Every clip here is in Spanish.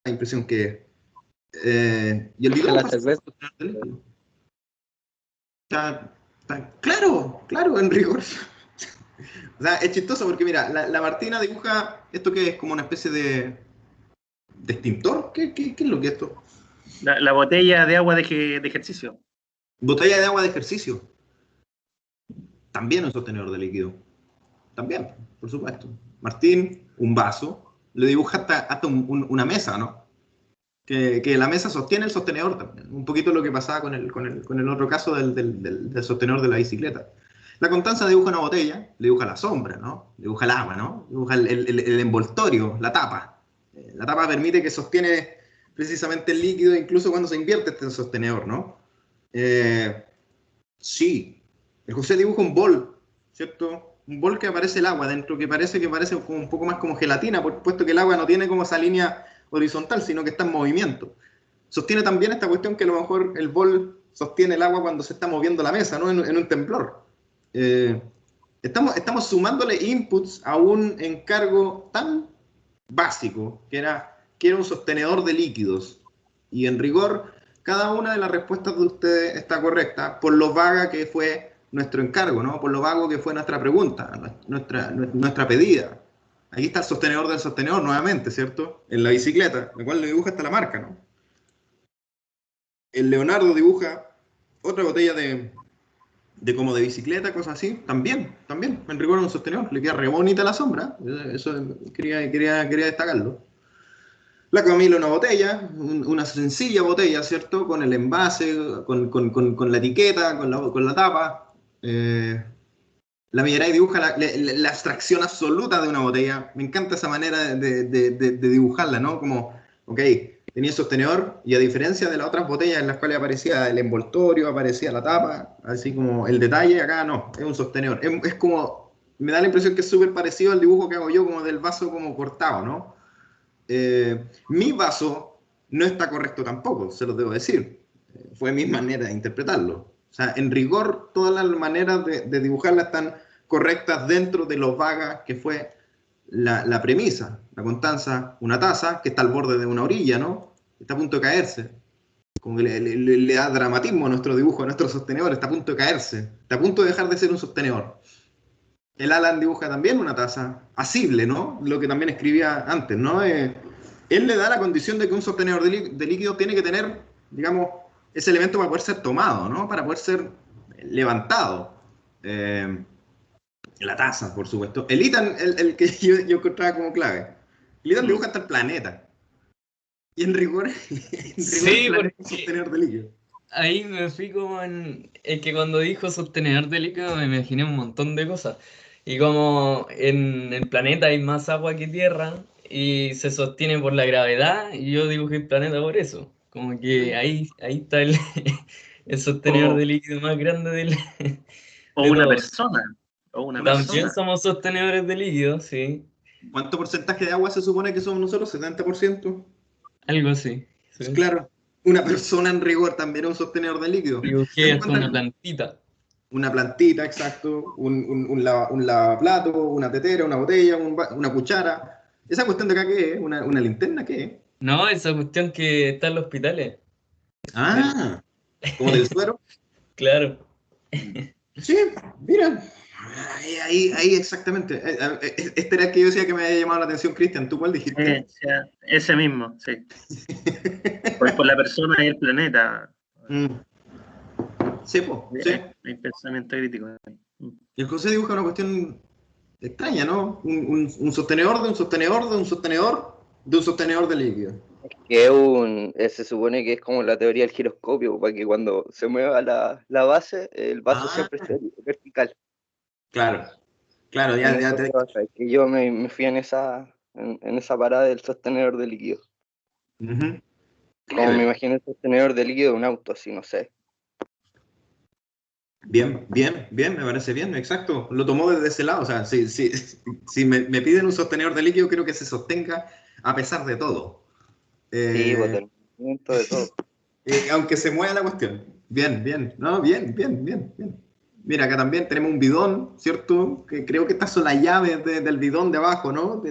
impresión que es. Y el bidón La pasa cerveza. claro, en rigor. O sea, es chistoso porque, mira, la Martina dibuja esto que es como una especie de extintor. ¿Qué es lo que es esto? La botella de agua de ejercicio. Botella de agua de ejercicio. También un sostenedor de líquido. También, por supuesto. Martín, un vaso. Le dibuja hasta una mesa, ¿no? Que la mesa sostiene el sostenedor también. Un poquito lo que pasaba con el otro caso del sostenedor de la bicicleta. La Constanza dibuja una botella, le dibuja la sombra, ¿no? Le dibuja el agua, ¿no? Dibuja el envoltorio, la tapa. La tapa permite que sostiene precisamente el líquido incluso cuando se invierte este sostenedor, ¿no? Sí. El José dibuja un bol, ¿cierto? Un bol que aparece el agua dentro, que parece como un poco más como gelatina, puesto que el agua no tiene como esa línea horizontal, sino que está en movimiento. Sostiene también esta cuestión que a lo mejor el bol sostiene el agua cuando se está moviendo la mesa, ¿no? En un temblor. Estamos sumándole inputs a un encargo tan básico, que era un sostenedor de líquidos. Y en rigor, cada una de las respuestas de ustedes está correcta, por lo vaga que fue nuestro encargo, ¿no? Por lo vago que fue nuestra pregunta, nuestra pedida. Ahí está el sostenedor del sostenedor nuevamente, ¿cierto? En la bicicleta, la cual le dibuja hasta la marca, ¿no? El Leonardo dibuja otra botella como de bicicleta, cosas así, también, en rigor un sostenedor, le queda re bonita la sombra, eso quería destacarlo. La Camila una botella, una sencilla botella, ¿cierto? Con el envase, con la etiqueta, con la tapa. La Millaray dibuja la abstracción absoluta de una botella. Me encanta esa manera de dibujarla, ¿no? Como, ok, tenía el sostenedor y a diferencia de las otras botellas en las cuales aparecía el envoltorio, aparecía la tapa, así como el detalle, acá no, es un sostenedor. Es como, me da la impresión que es súper parecido al dibujo que hago yo, como del vaso como cortado, ¿no? Mi vaso no está correcto tampoco, se lo debo decir. Fue mi manera de interpretarlo. O sea, en rigor, todas las maneras de dibujarla están correctas dentro de lo vaga que fue la premisa. La Constanza, una taza que está al borde de una orilla, ¿no? Está a punto de caerse. Como que le da dramatismo a nuestro dibujo, a nuestro sostenedor. Está a punto de caerse. Está a punto de dejar de ser un sostenedor. El Alan dibuja también una taza asible, ¿no? Lo que también escribía antes, ¿no? Él le da la condición de que un sostenedor de líquido tiene que tener, digamos, ese elemento para poder ser tomado, ¿no? Para poder ser levantado. La taza, por supuesto. El Ethan, el que yo encontraba como clave. El Ethan dibuja hasta el planeta. Y en rigor, Sí, el planeta es un porque sostenedor de líquido. ahí me fui como en... Es que cuando dijo sostenedor de líquido me imaginé un montón de cosas. Y como en el planeta hay más agua que tierra y se sostiene por la gravedad, y yo dibujé el planeta por eso. Como que ahí está el sostenedor O, de líquido más grande o de una todos. persona. O una También persona. somos sostenedores de líquido, sí. ¿Cuánto porcentaje de agua se supone que somos nosotros? ¿70%? Algo así. Pues Sí. claro, una persona en rigor también es un sostenedor de líquido. ¿Te Dibujé das hasta cuenta? una plantita. Una plantita, exacto, un lavaplato, una tetera, una botella, una cuchara. ¿Esa cuestión de acá qué es? ¿Una linterna qué es? No, esa cuestión que está en los hospitales. Del- Ah, como del suero. Claro. Sí, mira. Ahí exactamente. Este era el que yo decía que me había llamado la atención, Cristian. ¿Tú cuál dijiste? Ese mismo, sí. Por la persona y el planeta. Mm. Sí, po, sí. Hay pensamiento crítico. Y el José dibuja una cuestión extraña, ¿no? Un sostenedor de un sostenedor de un sostenedor de un sostenedor de líquido. Que se supone que es como la teoría del giroscopio, para que cuando se mueva la base, el vaso Ah, siempre esté vertical. claro, claro, En ya eso te... se basa, que yo me fui en esa parada del sostenedor de líquido. Ujú. Como me imagino el sostenedor de líquido de un auto, así, no sé. Bien, me parece bien, exacto. Lo tomó desde ese lado. O sea, si me piden un sostenedor de líquido, creo que se sostenga a pesar de todo. Sí, pues del movimiento de todo. Aunque se mueva la cuestión. Bien, no, bien. Mira, acá también tenemos un bidón, ¿cierto? Que creo que estas son las llaves del bidón de abajo, ¿no?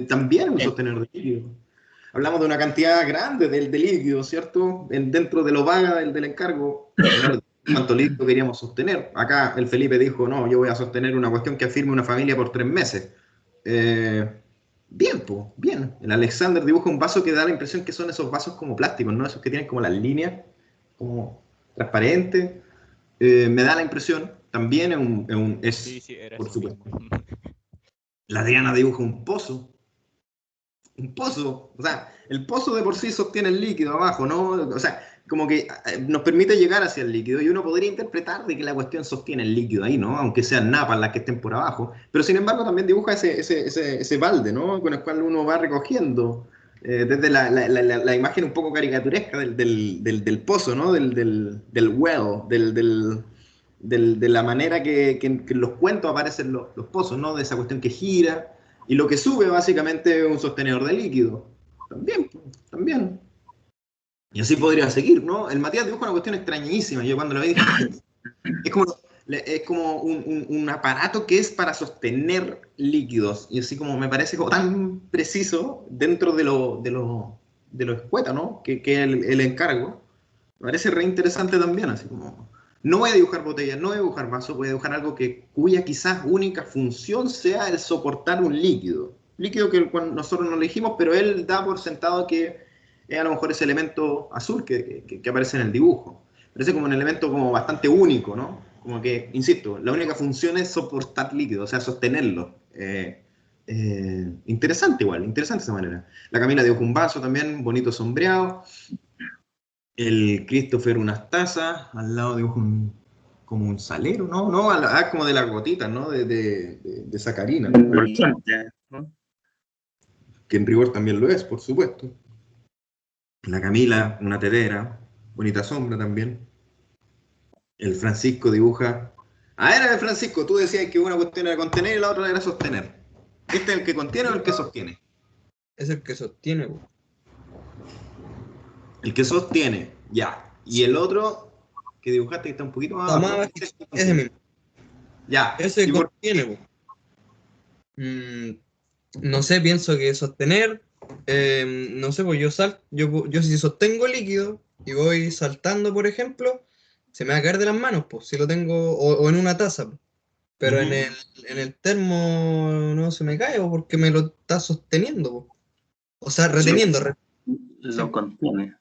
También un sostenedor de líquido. hablamos de una cantidad grande de líquido, ¿cierto? Dentro de lo vaga del encargo, ¿cuánto líquido queríamos sostener? Acá el Felipe dijo, no, yo voy a sostener una cuestión que afirme una familia por 3 meses. Bien, pues, bien. El Alexander dibuja un vaso que da la impresión que son esos vasos como plásticos, ¿no? Esos que tienen como las líneas, como transparentes. Me da la impresión, también es Sí, era por eso supuesto. mismo. La Adriana dibuja un pozo. Un pozo. O sea, el pozo de por sí sostiene el líquido abajo, ¿no? O sea, como que nos permite llegar hacia el líquido y uno podría interpretar de que la cuestión sostiene el líquido ahí, ¿no? Aunque sean napas las que estén por abajo. Pero sin embargo también dibuja ese balde, ¿no? Con el cual uno va recogiendo desde la imagen un poco caricaturesca del pozo, ¿no? Del well, de la manera que en los cuentos aparecen los pozos, ¿no? De esa cuestión que gira. Y lo que sube básicamente es un sostenedor de líquido. También, también. Y así podría seguir, ¿no? El Matías dibuja una cuestión extrañísima. Yo cuando lo vi dije, es como un aparato que es para sostener líquidos. Y así como me parece como tan preciso dentro de lo escueta, ¿no? Que el encargo. Me parece re interesante también, así como... No voy a dibujar botellas, no voy a dibujar vasos, voy a dibujar algo cuya quizás única función sea el soportar un líquido. Líquido que nosotros no elegimos, pero él da por sentado que es a lo mejor ese elemento azul que aparece en el dibujo. Parece como un elemento como bastante único, ¿no? Como que, insisto, la única función es soportar líquido, o sea, sostenerlo. Interesante igual, interesante esa manera. La Camila dibuja un vaso también, bonito sombreado. El Christopher unas tazas, al lado dibuja como un salero, ¿no? No, como de las gotitas, ¿no? De sacarina, ¿no? Que en rigor también lo es, por supuesto. La Camila, una tetera, bonita sombra también. El Francisco dibuja... Ah, era el Francisco, tú decías que una cuestión era contener y la otra era sostener. ¿Este es el que contiene o el que sostiene? Es el que sostiene, po. El que sostiene, ya. Y el otro que dibujaste que está un poquito más Está más abajo. bajito, ese mismo. Ya. Ese ¿Y por contiene, po. No sé, pienso que sostener, no sé, pues yo si sostengo líquido y voy saltando, por ejemplo, se me va a caer de las manos, pues, si lo tengo, o en una taza, po. Pero Ujú. en el termo no se me cae, po, porque me lo está sosteniendo, po. O sea, reteniendo, Lo contiene.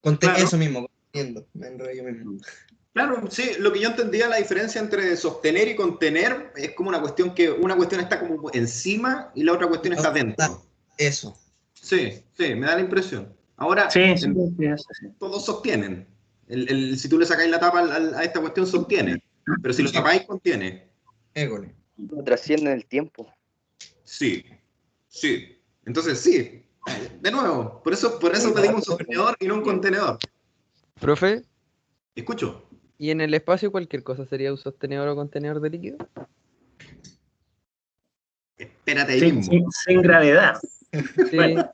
Claro. eso mismo, conteniendo, me enredé yo mismo. Claro, sí, lo que yo entendía, la diferencia entre sostener y contener es como una cuestión que una cuestión está como encima y la otra cuestión está dentro. Eso. Sí, sí, me da la impresión. Ahora, Sí, sí, sí. todos sostienen. Si tú le sacáis la tapa a esta cuestión, sostiene. Pero si lo tapáis, contiene. Égole. No trasciende el tiempo. Sí, sí. Entonces, sí. De nuevo, por eso pedimos un sostenedor y no un contenedor. Profe, Escucho. ¿y en el espacio cualquier cosa sería un sostenedor o contenedor de líquido? Espérate ahí mismo. Sin gravedad. Sí. Bueno,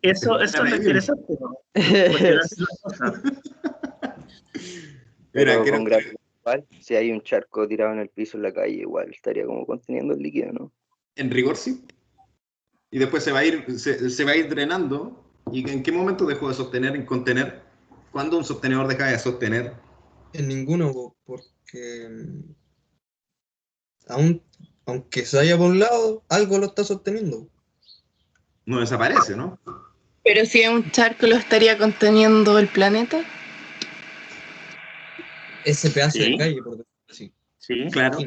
eso es lo interesante, ¿no? Cuestionarse las cosas. Mira, Pero con gravedad igual, si hay un charco tirado en el piso en la calle, igual estaría como conteniendo el líquido, ¿no? en rigor sí. Y después se va a ir drenando. ¿Y en qué momento dejó de sostener y contener? ¿Cuándo un sostenedor deja de sostener? En ninguno, po, porque aunque se vaya por un lado, algo lo está sosteniendo. No desaparece, ¿no? Pero si es un charco, ¿lo estaría conteniendo el planeta? Ese pedazo Sí. de calle, por decirlo así. Sí. Claro,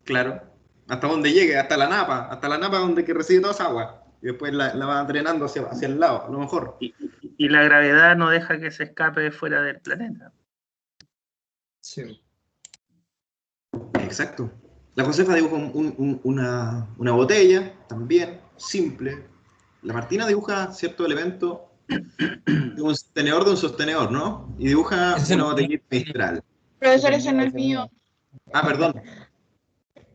claro. Hasta donde llegue, hasta la napa donde que recibe toda esa agua. Y después la va drenando hacia el lado, a lo mejor. Y la gravedad no deja que se escape fuera del planeta. Sí. Exacto. La Josefa dibuja una botella, también, simple. La Martina dibuja cierto elemento de un sostenedor, ¿no? Y dibuja Ese una no. botellita Mistral. Profesor, ese no es mío. Ah, perdón.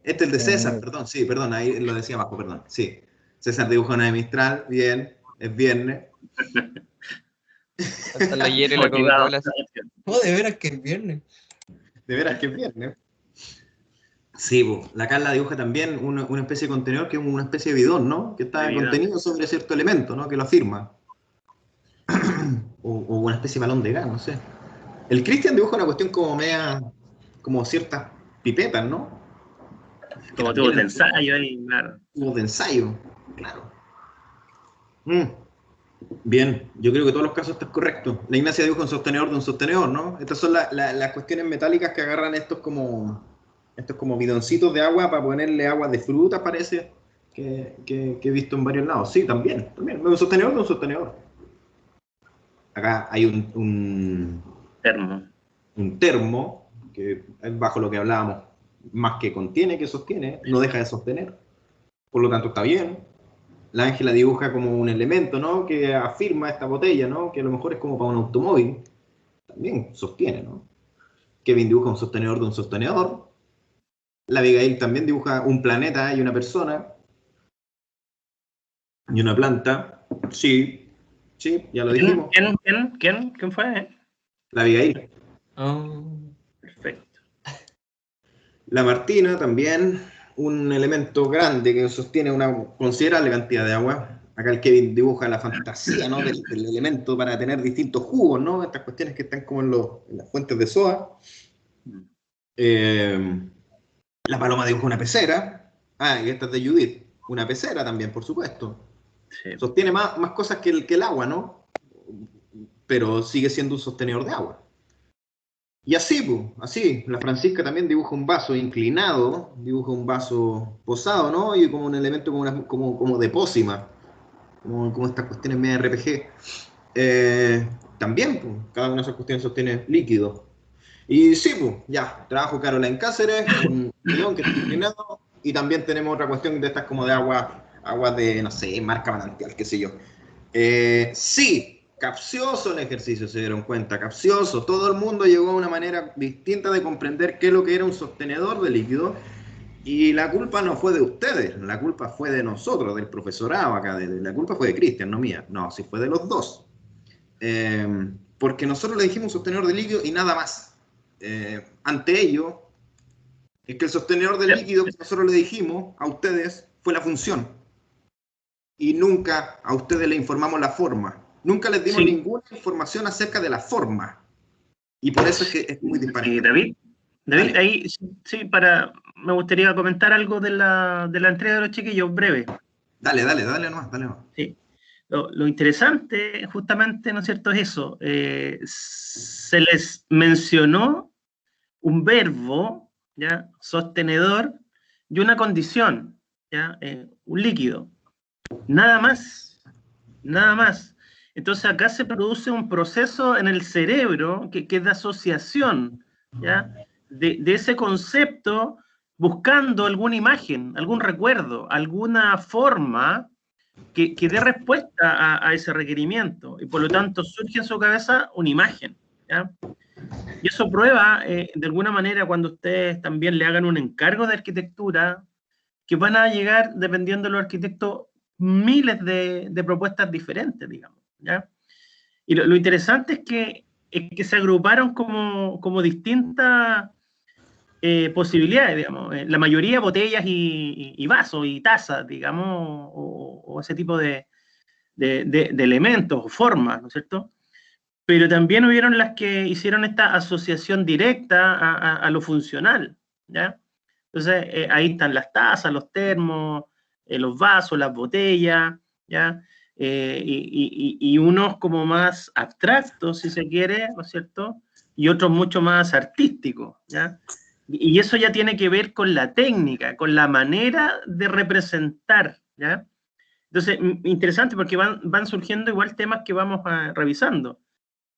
Este es el de César, perdón, sí, perdón, ahí lo decía abajo, perdón, sí. César dibuja una de Mistral, bien, es viernes. Hasta la hiera y la Motivado. Coca-Cola. No, de veras que es viernes. De veras que es viernes. Sí, po. La Carla dibuja también una especie de contenedor que es una especie de bidón, ¿no? Que está Bidón. contenido sobre cierto elemento, ¿no? Que lo afirma. O una especie de balón de gas, no sé. El Cristian dibuja una cuestión como media, como ciertas pipetas, ¿no? Que Como también tuvo de ensayo ahí, claro. tubos de ensayo, claro. Bien, yo creo que en todos los casos esto es correcto. La Ignacia dibuja un sostenedor de un sostenedor, ¿no? Estas son las cuestiones metálicas que agarran estos como bidoncitos de agua para ponerle agua de fruta, parece, que he visto en varios lados. Sí, también. Un sostenedor de un sostenedor. Acá hay Termo. un termo, que es bajo lo que hablábamos, más que contiene que sostiene, no deja de sostener. Por lo tanto, está bien. La Ángela dibuja como un elemento, ¿no? Que afirma esta botella, ¿no? Que a lo mejor es como para un automóvil. También sostiene, ¿no? Kevin dibuja un sostenedor de un sostenedor. La Abigail también dibuja un planeta y una persona. Y una planta. Sí, sí, ya lo dijimos. ¿Quién fue? La Abigail. Oh, Perfecto. La Martina también, un elemento grande que sostiene una considerable cantidad de agua. Acá el Kevin dibuja la fantasía, ¿no? del elemento para tener distintos jugos, ¿no? Estas cuestiones que están como en las fuentes de soda. La Paloma dibuja una pecera. Ah, y esta es de Judith. Una pecera también, por supuesto. Sí. Sostiene más cosas que el agua, ¿no? Pero sigue siendo un sostenedor de agua. Y así, pues, así. La Francisca también dibuja un vaso inclinado, dibuja un vaso posado, ¿no? Y como un elemento como de pócima, como estas cuestiones medio RPG. También, pues, cada una de esas cuestiones sostiene líquido. Y sí, pues, ya, trabajo Caroline Cáceres, un bidón que está inclinado, y también tenemos otra cuestión de estas como de agua de, no sé, marca manantial, qué sé yo. Sí, capcioso el ejercicio, se dieron cuenta, capcioso. Todo el mundo llegó a una manera distinta de comprender qué es lo que era un sostenedor de líquido, y la culpa no fue de ustedes, la culpa fue de nosotros, del profesorado acá, la culpa fue de Cristian, no mía. No, sí fue de los dos. Porque nosotros le dijimos sostenedor de líquido y nada más. Ante ello, es que el sostenedor del líquido que nosotros le dijimos a ustedes fue la función. Y nunca a ustedes le informamos la forma. Nunca les dimos ninguna información acerca de la forma. Y por eso es que es muy disparejo. David, ahí sí, me gustaría comentar algo de la entrega de los chiquillos, breve. Dale nomás. Sí. Lo interesante, justamente, ¿no es cierto?, es eso. Se les mencionó un verbo, ¿ya?, sostenedor, y una condición, ¿ya?, un líquido. Nada más. Entonces acá se produce un proceso en el cerebro que es de asociación, ¿ya?, de ese concepto, buscando alguna imagen, algún recuerdo, alguna forma que dé respuesta a ese requerimiento, y por lo tanto surge en su cabeza una imagen, ¿ya? Y eso prueba, de alguna manera, cuando ustedes también le hagan un encargo de arquitectura, que van a llegar, dependiendo de los arquitectos, miles de propuestas diferentes, digamos, ¿ya? Y lo interesante es que se agruparon como distintas posibilidades, digamos. La mayoría botellas y vasos y tazas, digamos, o ese tipo de elementos o formas, ¿no es cierto? Pero también hubieron las que hicieron esta asociación directa a lo funcional, ¿ya? Entonces, ahí están las tazas, los termos, los vasos, las botellas, ¿ya? Y unos como más abstractos, si se quiere, ¿no es cierto? Y otros mucho más artísticos, ¿ya? Y eso ya tiene que ver con la técnica, con la manera de representar, ¿ya? Entonces, interesante porque van surgiendo igual temas que vamos revisando.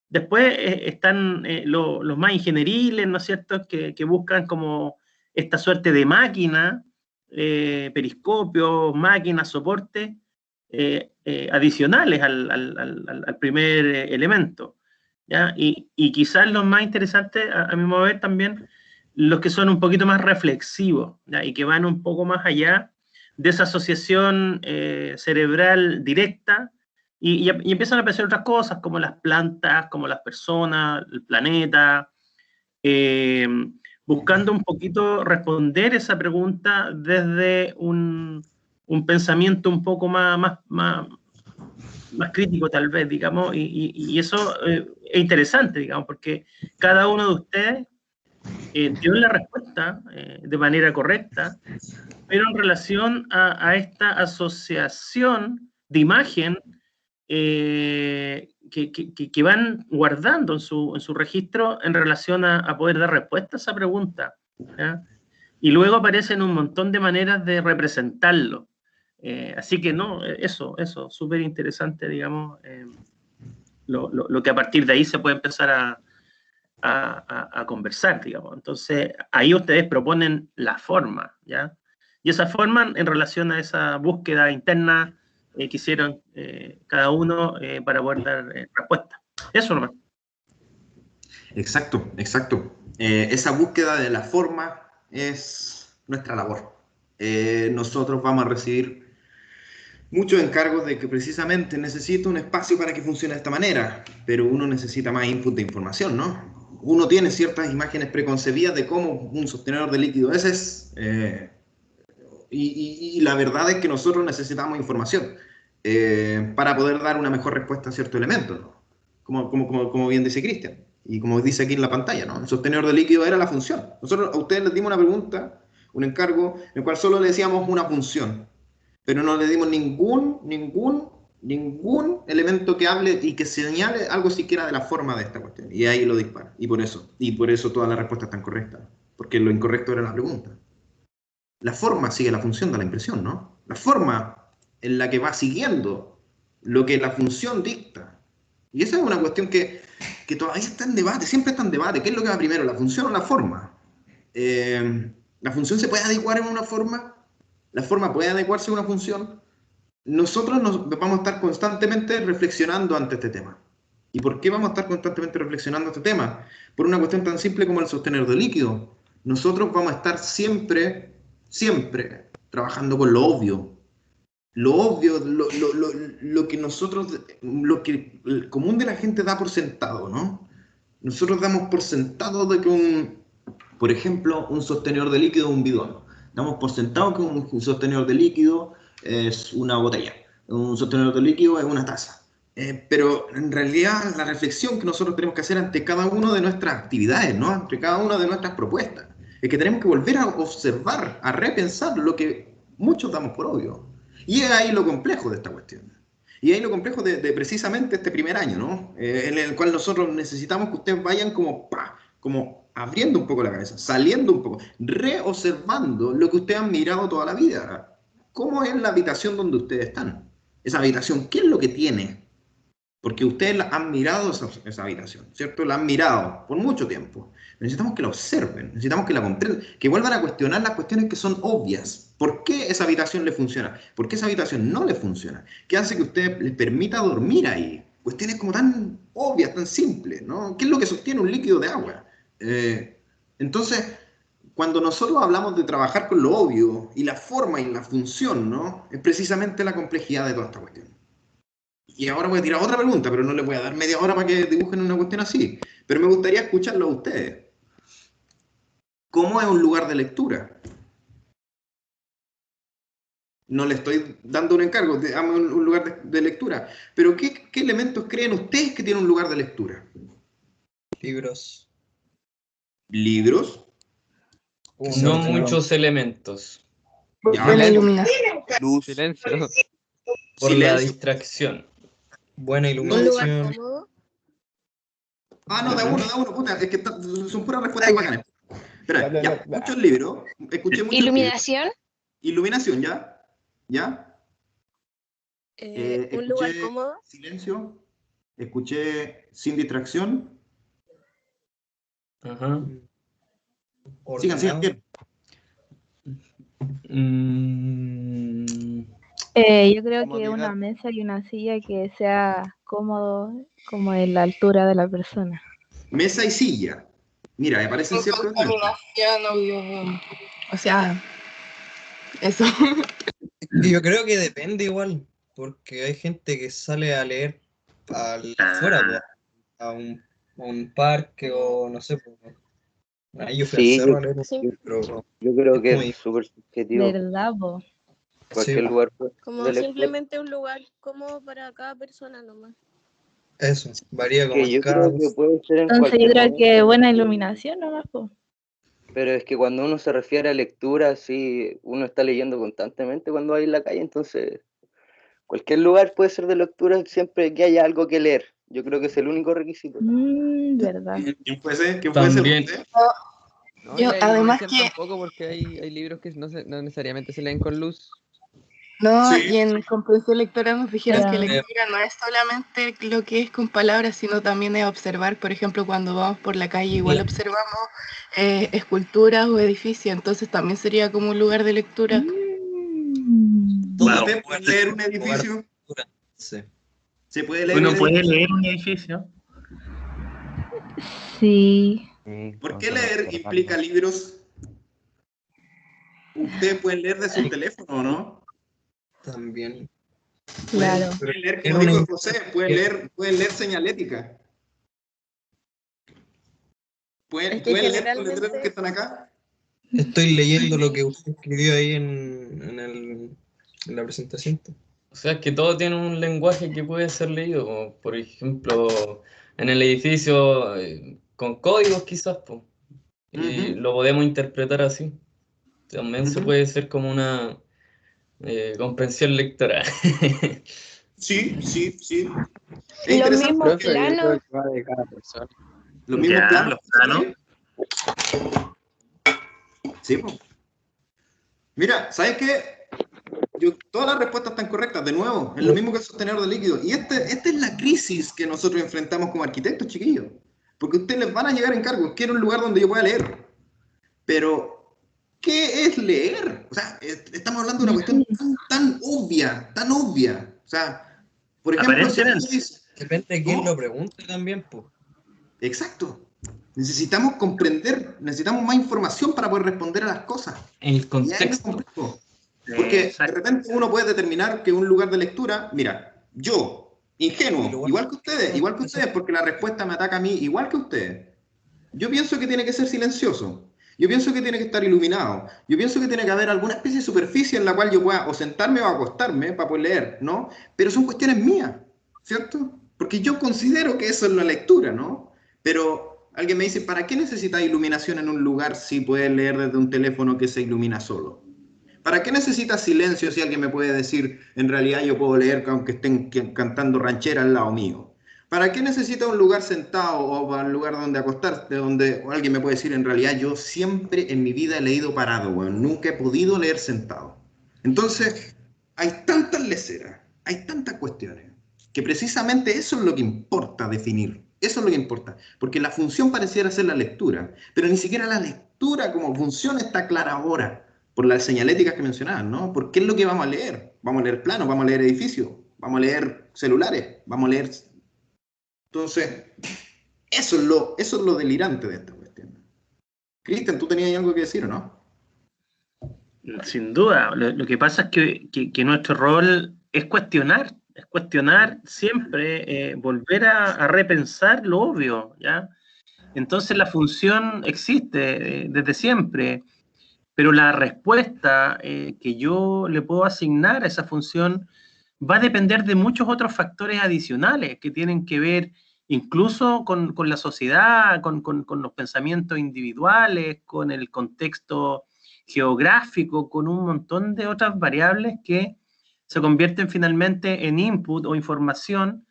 Después están los más ingenieriles, ¿no es cierto?, que buscan como esta suerte de máquina, periscopios, máquinas, soportes adicionales al primer elemento, ¿ya? Y quizás los más interesantes, a mi modo de ver, también los que son un poquito más reflexivos, ¿ya?, y que van un poco más allá de esa asociación cerebral directa, y empiezan a aparecer otras cosas, como las plantas, como las personas, el planeta, buscando un poquito responder esa pregunta desde un pensamiento un poco más crítico tal vez, digamos, y eso es interesante, digamos, porque cada uno de ustedes dio la respuesta de manera correcta, pero en relación a esta asociación de imagen que van guardando en su registro en relación a poder dar respuesta a esa pregunta, ¿ya? Y luego aparecen un montón de maneras de representarlo. Así que no, eso, súper interesante, digamos, lo que a partir de ahí se puede empezar a conversar, digamos. Entonces, ahí ustedes proponen la forma, ¿ya? Y esa forma en relación a esa búsqueda interna que hicieron cada uno para poder dar respuesta. Eso nomás. Exacto, exacto. Esa búsqueda de la forma es nuestra labor. Nosotros vamos a recibir muchos encargos de que precisamente necesito un espacio para que funcione de esta manera, pero uno necesita más input de información, ¿no? Uno tiene ciertas imágenes preconcebidas de cómo un sostenedor de líquido es, y la verdad es que nosotros necesitamos información para poder dar una mejor respuesta a cierto elemento, ¿no? Como bien dice Cristian, y como dice aquí en la pantalla, ¿no? El sostenedor de líquido era la función. Nosotros a ustedes les dimos una pregunta, un encargo, en el cual solo le decíamos una función, pero no le dimos ningún elemento que hable y que señale algo siquiera de la forma de esta cuestión. Y ahí lo dispara. Y por eso todas las respuestas están correctas. Porque lo incorrecto era la pregunta. La forma sigue la función de la impresión, ¿no? La forma en la que va siguiendo lo que la función dicta. Y esa es una cuestión que todavía está en debate, siempre está en debate. ¿Qué es lo que va primero, la función o la forma? ¿La función se puede adecuar en una forma? ¿La forma puede adecuarse a una función? Nosotros vamos a estar constantemente reflexionando ante este tema. ¿Y por qué vamos a estar constantemente reflexionando este tema? Por una cuestión tan simple como el sostenedor de líquido. Nosotros vamos a estar siempre trabajando con lo obvio. Lo obvio, lo que nosotros, lo que el común de la gente da por sentado, ¿no? Nosotros damos por sentado de que por ejemplo, un sostenedor de líquido es un bidón. Damos por sentado que un sostenedor de líquido es una botella. Un sostenedor de líquido es una taza. Pero en realidad la reflexión que nosotros tenemos que hacer ante cada una de nuestras actividades, ¿no? Ante cada una de nuestras propuestas, es que tenemos que volver a observar, a repensar lo que muchos damos por obvio. Y es ahí lo complejo de esta cuestión. Y ahí lo complejo de precisamente este primer año, ¿no? En el cual nosotros necesitamos que ustedes vayan como abriendo un poco la cabeza, saliendo un poco, reobservando lo que ustedes han mirado toda la vida. ¿Cómo es la habitación donde ustedes están? Esa habitación, ¿qué es lo que tiene? Porque ustedes han mirado esa habitación, ¿cierto? La han mirado por mucho tiempo. Necesitamos que la observen, necesitamos que la comprendan, que vuelvan a cuestionar las cuestiones que son obvias. ¿Por qué esa habitación le funciona? ¿Por qué esa habitación no le funciona? ¿Qué hace que usted les permita dormir ahí? Cuestiones como tan obvias, tan simples, ¿no? ¿Qué es lo que sostiene un líquido de agua? Entonces, cuando nosotros hablamos de trabajar con lo obvio y la forma y la función, ¿no? Es precisamente la complejidad de toda esta cuestión. Y ahora voy a tirar otra pregunta, pero no les voy a dar media hora para que dibujen una cuestión así. Pero me gustaría escucharlo a ustedes. ¿Cómo es un lugar de lectura? No le estoy dando un encargo, dame un lugar de lectura. Pero ¿qué elementos creen ustedes que tiene un lugar de lectura? Libros. ¿Libros? No muchos elementos. Ya. Buena iluminación. Luz. Silencio. Por la Silencio. distracción. Buena Un lugar iluminación. cómodo. No, de uno, puta, es que son puras respuestas bacanas. Espera, ya, muchos libros, escuché muchos libros. Iluminación. Iluminación, ¿ya? ¿Ya? Un lugar Escuché cómodo. silencio, escuché sin distracción. Ajá. Sigan, Ordenado. bien. Yo creo que una mesa y una silla que sea cómodo como en la altura de la persona. Mesa y silla. Mira, me parecen Sin ciertos elementos. contaminación, o sea, eso. Y yo creo que depende igual, porque hay gente que sale a leer afuera, po, a un parque o no sé, po, Yo fui al Sí, cerro a leer un Sí, libro, pero yo creo es que como es súper subjetivo. ¿Verdad, po? Cualquier sí, lugar puede ser de como lectura. simplemente un lugar cómodo para cada persona nomás. eso, varía como Que en yo cada creo que puede ser en Entonces yo cualquier creo momento, que buena iluminación nomás, po. pero es que cuando uno se refiere a lectura, sí, uno está leyendo constantemente cuando va en la calle, entonces cualquier lugar puede ser de lectura siempre que haya algo que leer. Yo creo que es el único requisito. ¿Verdad? ¿Quién fuese? ¿Quién fuese? También. No, Yo, y la además iluminación que, tampoco, porque hay libros que no necesariamente se leen con luz. no, Sí. y en comprensión lectora nos dijeron que Pero- lectura no es solamente lo que es con palabras, sino también es observar. Por ejemplo, cuando vamos por la calle, igual Claro. observamos esculturas o edificios, entonces también sería como un lugar de lectura. Todo Wow. ¿Usted puede leer un edificio? Sí. ¿Se puede leer Uno un puede edificio? leer un edificio. Sí, ¿Por qué leer implica libros? Ustedes pueden leer de sus teléfonos, ¿no? También. claro. Pueden leer, Era como una dijo José, pueden leer señalética. Es que ¿Pueden leer los letreros generalmente que están acá? Estoy leyendo lo que usted escribió ahí en la presentación. O sea, que todo tiene un lenguaje que puede ser leído, como, por ejemplo, en el edificio con códigos quizás, po, y Ujú, lo podemos interpretar así. También se ujú. puede ser como una comprensión lectora. Sí, sí, sí. Es los interesante mismos Pero eso yo creo planos, que va de cada persona. los mismos Ya, planos. los planos. Sí, po. Mira, ¿sabes qué? Todas las respuestas están correctas, de nuevo, es lo mismo que el sostenedor de líquido. Y esta es la crisis que nosotros enfrentamos como arquitectos, chiquillos. Porque ustedes les van a llegar encargos. Quiero un lugar donde yo pueda leer. Pero, ¿qué es leer? O sea, estamos hablando de una cuestión tan obvia, tan obvia. O sea, por ejemplo, si alguien Aparentemente. dice, Depende de quién ¿cómo? lo pregunte también, pues. Exacto. Necesitamos comprender, necesitamos más información para poder responder a las cosas. El Y es contexto. complejo. Porque de Exacto. repente uno puede determinar que un lugar de lectura, mira, yo, ingenuo, igual que ustedes, porque la respuesta me ataca a mí igual que ustedes. Yo pienso que tiene que ser silencioso. Yo pienso que tiene que estar iluminado. Yo pienso que tiene que haber alguna especie de superficie en la cual yo pueda o sentarme o acostarme para poder leer, ¿no? Pero son cuestiones mías, ¿cierto? Porque yo considero que eso es la lectura, ¿no? Pero alguien me dice, ¿para qué necesitas iluminación en un lugar si puedes leer desde un teléfono que se ilumina solo? ¿Para qué necesitas silencio si alguien me puede decir, en realidad yo puedo leer aunque estén cantando ranchera al lado mío? ¿Para qué necesita un lugar sentado o un lugar donde acostarte, donde alguien me puede decir, en realidad yo siempre en mi vida he leído parado, bueno, nunca he podido leer sentado? Entonces, hay tantas leceras, hay tantas cuestiones, que precisamente eso es lo que importa definir. Eso es lo que importa, porque la función pareciera ser la lectura, pero ni siquiera la lectura como función está clara ahora por las señaléticas que mencionaban, ¿no? ¿Por qué es lo que vamos a leer? Vamos a leer planos, vamos a leer edificios, vamos a leer celulares, vamos a leer... Entonces, eso es lo delirante de esta cuestión. Cristian, ¿tú tenías algo que decir o no? Sin duda. Lo que pasa es que nuestro rol es cuestionar siempre, volver a repensar lo obvio, ¿ya? Entonces la función existe desde siempre, pero la respuesta que yo le puedo asignar a esa función va a depender de muchos otros factores adicionales que tienen que ver incluso con la sociedad, con los pensamientos individuales, con el contexto geográfico, con un montón de otras variables que se convierten finalmente en input o información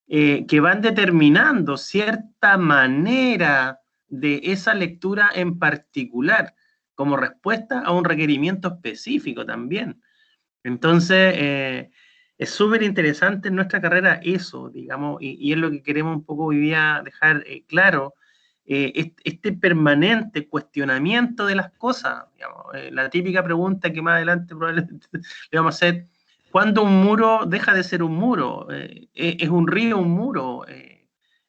que van determinando cierta manera de esa lectura en particular, como respuesta a un requerimiento específico también. Entonces, es súper interesante en nuestra carrera eso, digamos, y es lo que queremos un poco hoy día dejar claro, este permanente cuestionamiento de las cosas, digamos, la típica pregunta que más adelante probablemente le vamos a hacer, ¿cuándo un muro deja de ser un muro? ¿Es un río un muro?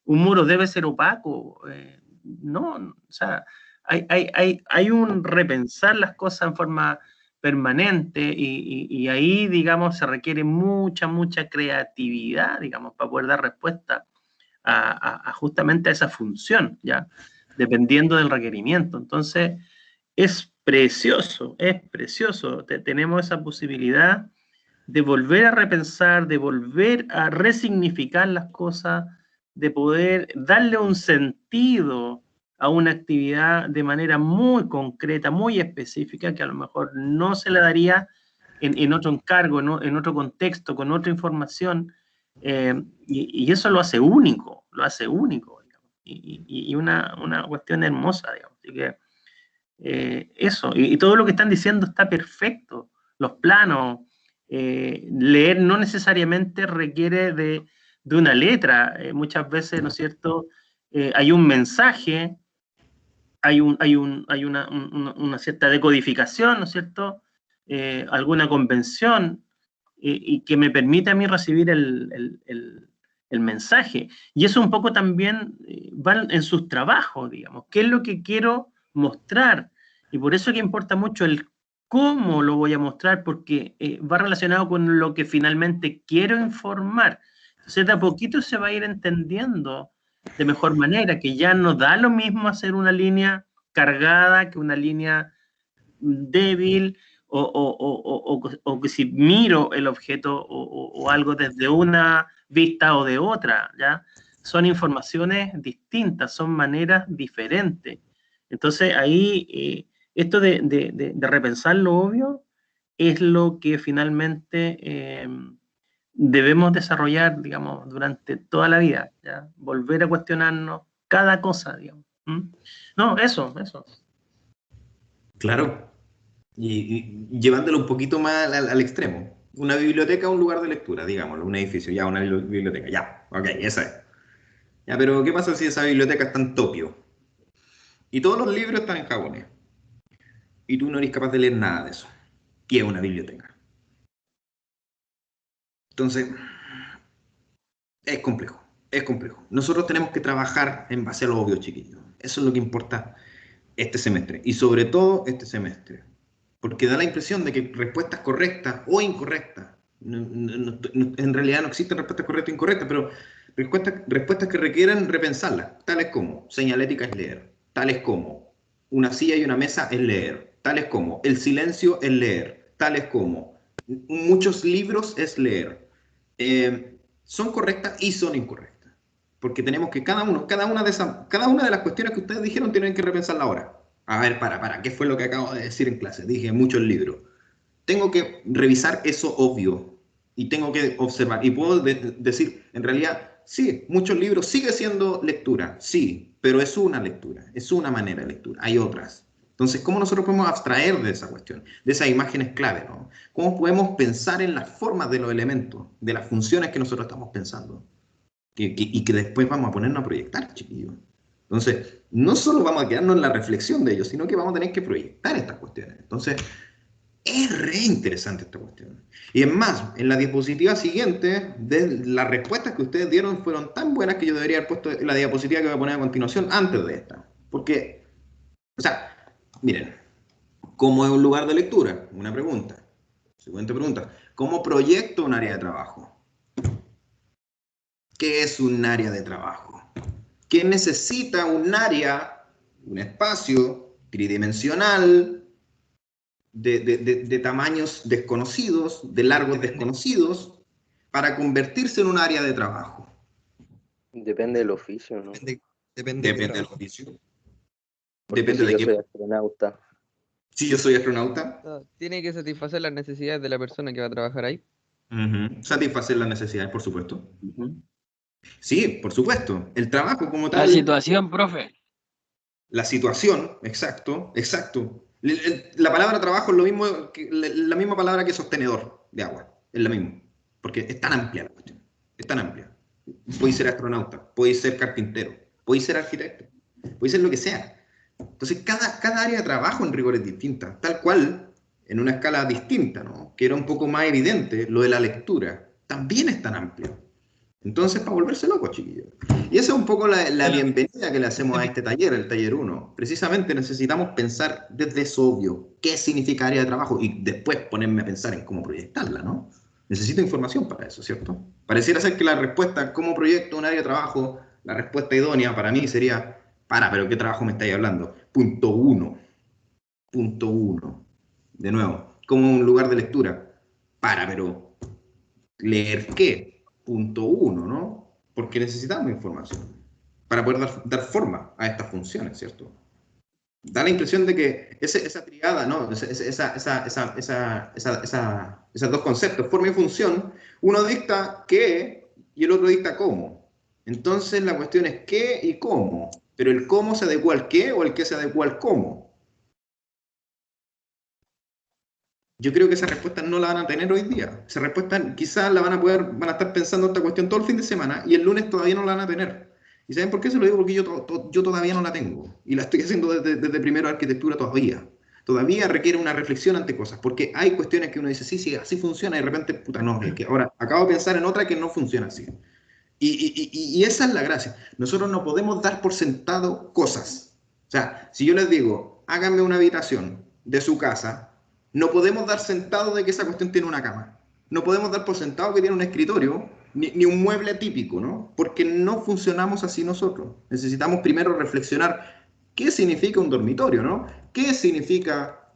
¿Un muro debe ser opaco? No, o sea, hay un repensar las cosas en forma permanente y ahí, digamos, se requiere mucha creatividad, digamos, para poder dar respuesta a justamente a esa función, ¿ya? dependiendo del requerimiento. Entonces, es precioso, es precioso. Tenemos esa posibilidad de volver a repensar, de volver a resignificar las cosas, de poder darle un sentido a una actividad de manera muy concreta, muy específica, que a lo mejor no se le daría en otro encargo, en otro contexto, con otra información, y eso lo hace único, digamos, y una cuestión hermosa, digamos. Así que eso, y todo lo que están diciendo está perfecto, los planos, leer no necesariamente requiere de una letra, muchas veces, ¿no es cierto?, hay un mensaje, hay una cierta decodificación, ¿no es cierto?, alguna convención, y que me permite a mí recibir el mensaje. Y eso un poco también va en sus trabajos, digamos, qué es lo que quiero mostrar. Y por eso que importa mucho el cómo lo voy a mostrar, porque va relacionado con lo que finalmente quiero informar. Entonces, de a poquito se va a ir entendiendo de mejor manera, que ya no da lo mismo hacer una línea cargada que una línea débil, o que si miro el objeto o algo desde una vista o de otra, ¿ya? Son informaciones distintas, son maneras diferentes. Entonces ahí, esto de repensar lo obvio es lo que finalmente debemos desarrollar, digamos, durante toda la vida, ¿ya? Volver a cuestionarnos cada cosa, digamos. No, eso. Claro. Y llevándolo un poquito más al extremo. Una biblioteca es un lugar de lectura, digámoslo, un edificio, ya, una biblioteca, ya, ok, esa es. Ya, pero ¿qué pasa si esa biblioteca está en Tokio? Y todos los libros están en japonés. Y tú no eres capaz de leer nada de eso. Y es una biblioteca. Entonces, es complejo, es complejo. Nosotros tenemos que trabajar en base a lo obvio, chiquillos. Eso es lo que importa este semestre. Y sobre todo este semestre. Porque da la impresión de que respuestas correctas o incorrectas, en realidad no existen respuestas correctas o incorrectas, pero respuestas que requieran repensarlas, tales como señalética es leer, tales como una silla y una mesa es leer, tales como el silencio es leer, tales como muchos libros es leer. Son correctas y son incorrectas, porque tenemos que cada una de las cuestiones que ustedes dijeron tienen que repensarla ahora. A ver, ¿qué fue lo que acabo de decir en clase? Dije muchos libros. Tengo que revisar eso obvio y tengo que observar. Y puedo decir, en realidad, sí, muchos libros sigue siendo lectura, sí, pero es una lectura, es una manera de lectura. Hay otras. Entonces, ¿cómo nosotros podemos abstraer de esa cuestión, de esas imágenes clave, ¿no? ¿Cómo podemos pensar en las formas de los elementos, de las funciones que nosotros estamos pensando? Y que después vamos a ponernos a proyectar, chiquillos. Entonces, no solo vamos a quedarnos en la reflexión de ellos, sino que vamos a tener que proyectar estas cuestiones. Entonces, es re interesante esta cuestión. Y es más, en la diapositiva siguiente, las respuestas que ustedes dieron fueron tan buenas que yo debería haber puesto la diapositiva que voy a poner a continuación antes de esta. Porque, o sea, miren, ¿cómo es un lugar de lectura? Una pregunta. Siguiente pregunta. ¿Cómo proyecto un área de trabajo? ¿Qué es un área de trabajo? ¿Qué necesita un área, un espacio tridimensional, de tamaños desconocidos, de largos desconocidos, para convertirse en un área de trabajo? Depende del oficio, ¿no? Depende del oficio. Porque Depende si de yo qué. soy astronauta. Si yo soy astronauta. Tiene que satisfacer las necesidades de la persona que va a trabajar ahí. Satisfacer las necesidades, por supuesto. Sí, por supuesto. El trabajo como tal. La situación, profe. La situación, exacto. La palabra trabajo es lo mismo la misma palabra que sostenedor de agua. Es la misma. Porque es tan amplia la cuestión. Es tan amplia. Podéis ser astronauta, podéis ser carpintero, podéis ser arquitecto, podéis ser lo que sea. Entonces, cada área de trabajo en rigor es distinta. Tal cual, en una escala distinta, ¿no? Que era un poco más evidente, lo de la lectura. También es tan amplio. Entonces, para volverse loco, chiquillos. Y esa es un poco la bienvenida que le hacemos a este taller, el taller 1. Precisamente necesitamos pensar desde eso obvio, qué significa área de trabajo, y después ponerme a pensar en cómo proyectarla, ¿no? Necesito información para eso, ¿cierto? Pareciera ser que la respuesta, ¿cómo proyecto un área de trabajo? La respuesta idónea para mí sería pero ¿qué trabajo me estáis hablando? Punto uno. Punto uno. De nuevo, como un lugar de lectura. Pero ¿leer qué? Punto uno, ¿no? Porque necesitamos información para poder dar forma a estas funciones, ¿cierto? Da la impresión de que esa triada, ¿no? Esos dos conceptos, forma y función, uno dicta qué y el otro dicta cómo. Entonces la cuestión es qué y cómo, pero el cómo se adecua al qué o el qué se adecua al cómo. Yo creo que esa respuesta no la van a tener hoy día. Esa respuesta quizás la van a estar pensando esta cuestión todo el fin de semana y el lunes todavía no la van a tener. ¿Y saben por qué se lo digo? Porque yo todavía no la tengo. Y la estoy haciendo desde primero de arquitectura todavía. Todavía requiere una reflexión ante cosas. Porque hay cuestiones que uno dice, sí, así funciona. Y de repente, puta, no. Es que ahora acabo de pensar en otra que no funciona así. Y esa es la gracia. Nosotros no podemos dar por sentado cosas. O sea, si yo les digo, háganme una habitación de su casa, no podemos dar sentado de que esa cuestión tiene una cama. No podemos dar por sentado que tiene un escritorio, ni un mueble típico, ¿no? Porque no funcionamos así nosotros. Necesitamos primero reflexionar qué significa un dormitorio, ¿no? ¿Qué significa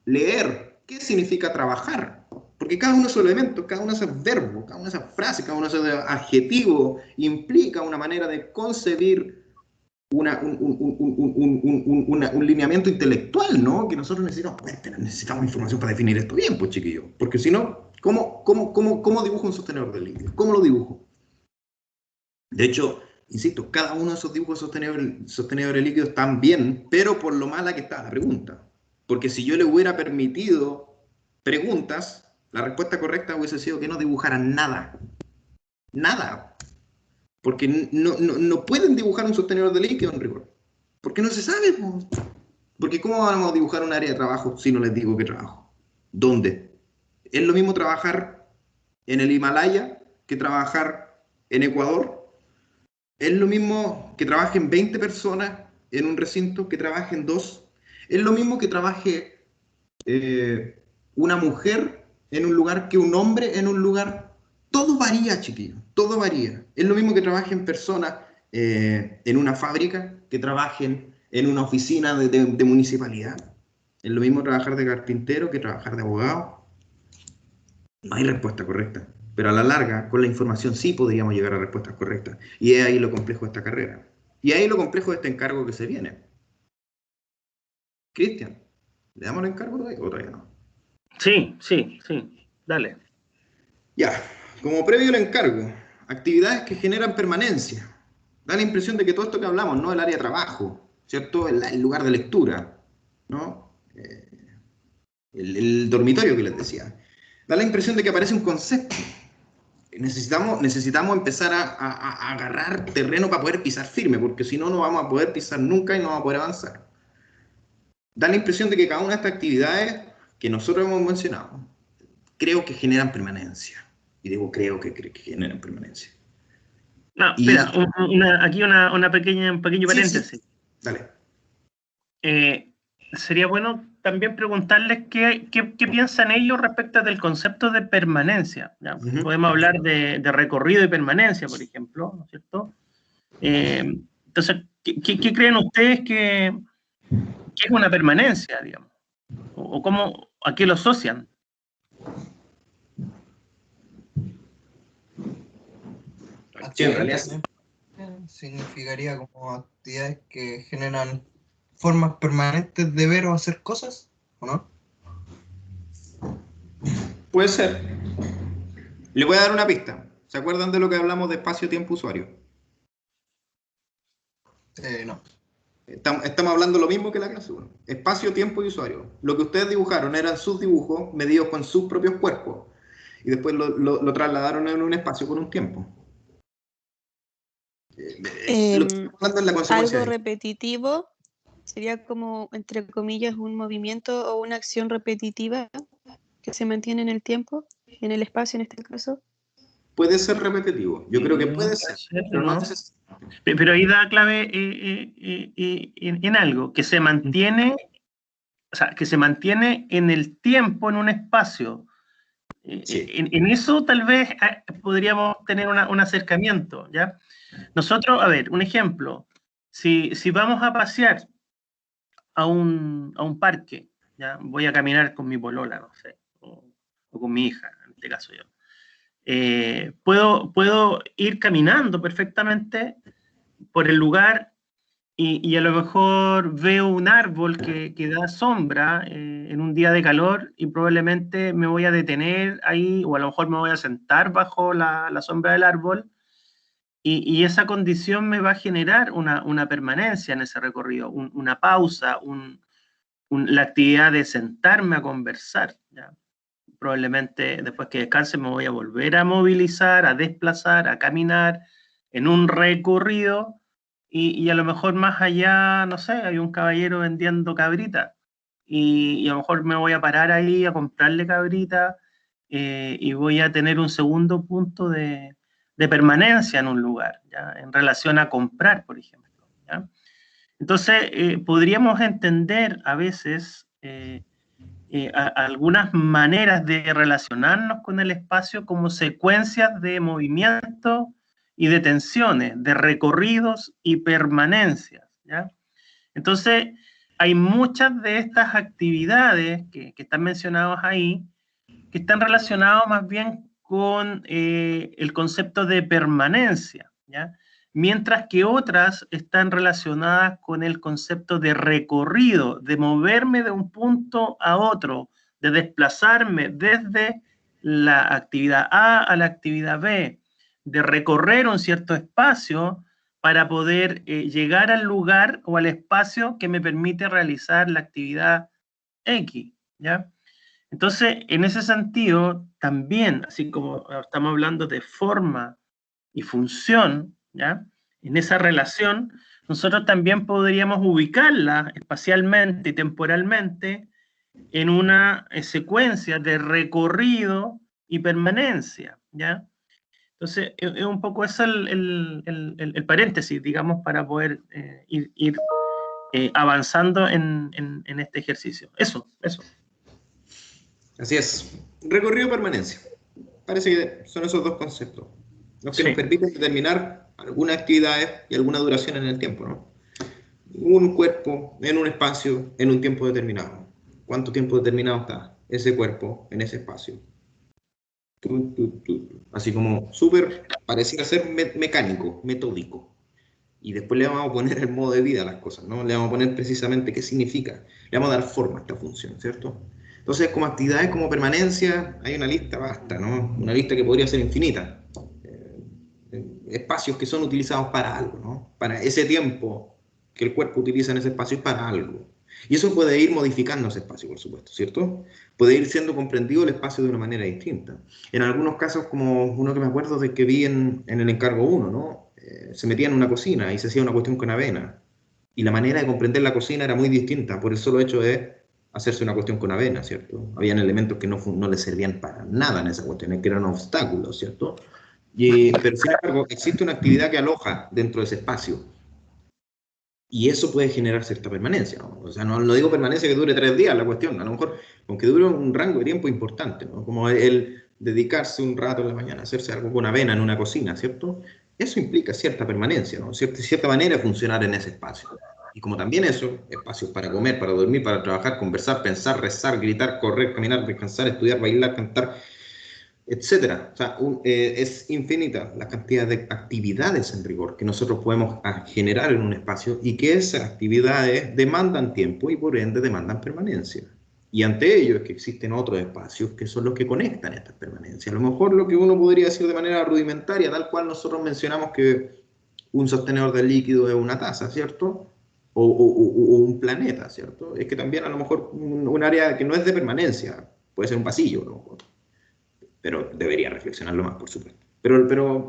leer? ¿Qué significa trabajar? Porque cada uno de esos elementos, cada uno de esos verbos, cada una de esas frases, cada uno de esos adjetivos implica una manera de concebir un lineamiento intelectual, ¿no? Que nosotros necesitamos información para definir esto bien, pues chiquillos. Porque si no, ¿cómo dibujo un sostenedor de líquido? ¿Cómo lo dibujo? De hecho, insisto, cada uno de esos dibujos sostenedores líquidos están bien, pero por lo mala que está la pregunta. Porque si yo le hubiera permitido preguntas, la respuesta correcta hubiese sido que no dibujaran nada. Nada. Porque no pueden dibujar un sostenedor de líquido en rigor. Porque no se sabe. Porque ¿cómo vamos a dibujar un área de trabajo si no les digo qué trabajo? ¿Dónde? ¿Es lo mismo trabajar en el Himalaya que trabajar en Ecuador? ¿Es lo mismo que trabajen 20 personas en un recinto que trabajen 2? ¿Es lo mismo que trabaje una mujer en un lugar que un hombre en un lugar? Todo varía, chiquillos, todo varía. Es lo mismo que trabajen personas en una fábrica, que trabajen en una oficina de municipalidad. Es lo mismo trabajar de carpintero que trabajar de abogado. No hay respuesta correcta. Pero a la larga, con la información sí podríamos llegar a respuestas correctas. Y es ahí lo complejo de esta carrera. Y ahí lo complejo de este encargo que se viene. Cristian, ¿le damos el encargo todavía o todavía no? Sí. Dale. Ya, como previo al encargo, actividades que generan permanencia. Da la impresión de que todo esto que hablamos, ¿no? El área de trabajo, ¿cierto? El lugar de lectura, ¿no? El dormitorio que les decía. Da la impresión de que aparece un concepto. Necesitamos empezar a agarrar terreno para poder pisar firme, porque si no, no vamos a poder pisar nunca y no vamos a poder avanzar. Da la impresión de que cada una de estas actividades que nosotros hemos mencionado, creo que generan permanencia. Y digo, creo que generan permanencia. No, Y espera, aquí un pequeño paréntesis. Sí. Dale. Sería bueno también preguntarles qué piensan ellos respecto del concepto de permanencia. ¿Ya? Podemos hablar de recorrido y permanencia, por ejemplo, ¿no es cierto? Entonces, ¿qué creen ustedes que es una permanencia, digamos? ¿O cómo, a qué lo asocian? Actividades significaría como actividades que generan formas permanentes de ver o hacer cosas, ¿o no? Puede ser. Le voy a dar una pista. ¿Se acuerdan de lo que hablamos de espacio, tiempo, usuario? No. Estamos hablando lo mismo que la clase 1. Espacio, tiempo y usuario. Lo que ustedes dibujaron eran sus dibujos medidos con sus propios cuerpos. Y después lo trasladaron en un espacio con un tiempo. Algo repetitivo sería como, entre comillas, un movimiento o una acción repetitiva que se mantiene en el tiempo, en el espacio en este caso. Puede ser repetitivo, yo creo que puede ser, pero no es. Pero ahí da clave en algo, que se mantiene, o sea, que se mantiene en el tiempo, en un espacio. Sí. En eso tal vez podríamos tener un acercamiento, ¿ya? Nosotros, a ver, un ejemplo, si vamos a pasear a un parque, ¿ya? Voy a caminar con mi polola, no sé, o con mi hija, en este caso yo. Puedo ir caminando perfectamente por el lugar y a lo mejor veo un árbol que da sombra en un día de calor y probablemente me voy a detener ahí o a lo mejor me voy a sentar bajo la sombra del árbol y esa condición me va a generar una permanencia en ese recorrido, una pausa, la actividad de sentarme a conversar, ¿ya? Probablemente después que descanse me voy a volver a movilizar, a desplazar, a caminar en un recorrido y a lo mejor más allá, no sé, hay un caballero vendiendo cabrita y a lo mejor me voy a parar ahí a comprarle cabrita y voy a tener un segundo punto de permanencia en un lugar, ¿ya? En relación a comprar, por ejemplo, ¿ya? Entonces, podríamos entender a veces algunas maneras de relacionarnos con el espacio como secuencias de movimiento y de tensiones, de recorridos y permanencias, ¿ya? Entonces, hay muchas de estas actividades que están mencionadas ahí que están relacionadas más bien con el concepto de permanencia, ¿ya? Mientras que otras están relacionadas con el concepto de recorrido, de moverme de un punto a otro, de desplazarme desde la actividad A a la actividad B, de recorrer un cierto espacio para poder llegar al lugar o al espacio que me permite realizar la actividad X, ¿ya? Entonces, en ese sentido, también, así como estamos hablando de forma y función, ¿ya? En esa relación, nosotros también podríamos ubicarla espacialmente y temporalmente en una secuencia de recorrido y permanencia, ¿ya? Entonces, es un poco ese el paréntesis, digamos, para poder ir avanzando en este ejercicio. Eso. Así es. Recorrido permanencia. Parece que son esos dos conceptos los que nos permiten determinar algunas actividades y alguna duración en el tiempo, ¿no? Un cuerpo en un espacio en un tiempo determinado. ¿Cuánto tiempo determinado está ese cuerpo en ese espacio? Así como súper, pareciera ser mecánico, metódico. Y después le vamos a poner el modo de vida a las cosas, ¿no? Le vamos a poner precisamente qué significa. Le vamos a dar forma a esta función, ¿cierto? Entonces, como actividades, como permanencia, hay una lista vasta, ¿no? Una lista que podría ser infinita. Espacios que son utilizados para algo, ¿no? Para ese tiempo que el cuerpo utiliza en ese espacio es para algo. Y eso puede ir modificando ese espacio, por supuesto, ¿cierto? Puede ir siendo comprendido el espacio de una manera distinta. En algunos casos, como uno que me acuerdo de que vi en el encargo 1, ¿no? Se metía en una cocina y se hacía una cuestión con avena. Y la manera de comprender la cocina era muy distinta por el solo hecho de hacerse una cuestión con avena, ¿cierto? Habían elementos que no le servían para nada en esa cuestión, que eran obstáculos, ¿cierto? Pero sin embargo, existe una actividad que aloja dentro de ese espacio. Y eso puede generar cierta permanencia, ¿no? O sea, no digo permanencia que dure 3 días la cuestión, a lo mejor, aunque dure un rango de tiempo importante, ¿no? Como el dedicarse un rato en la mañana a hacerse algo con avena en una cocina, ¿cierto? Eso implica cierta permanencia, ¿no? Cierta manera de funcionar en ese espacio. Y como también eso, espacios para comer, para dormir, para trabajar, conversar, pensar, rezar, gritar, correr, caminar, descansar, estudiar, bailar, cantar, etcétera. O sea, es infinita la cantidad de actividades en rigor que nosotros podemos generar en un espacio y que esas actividades demandan tiempo y por ende demandan permanencia. Y ante ello es que existen otros espacios que son los que conectan estas permanencias. A lo mejor lo que uno podría decir de manera rudimentaria, tal cual nosotros mencionamos que un sostenedor de líquido es una taza, ¿cierto? O un planeta, ¿cierto? Es que también a lo mejor un área que no es de permanencia, puede ser un pasillo, a lo mejor. Pero debería reflexionarlo más, por supuesto. Pero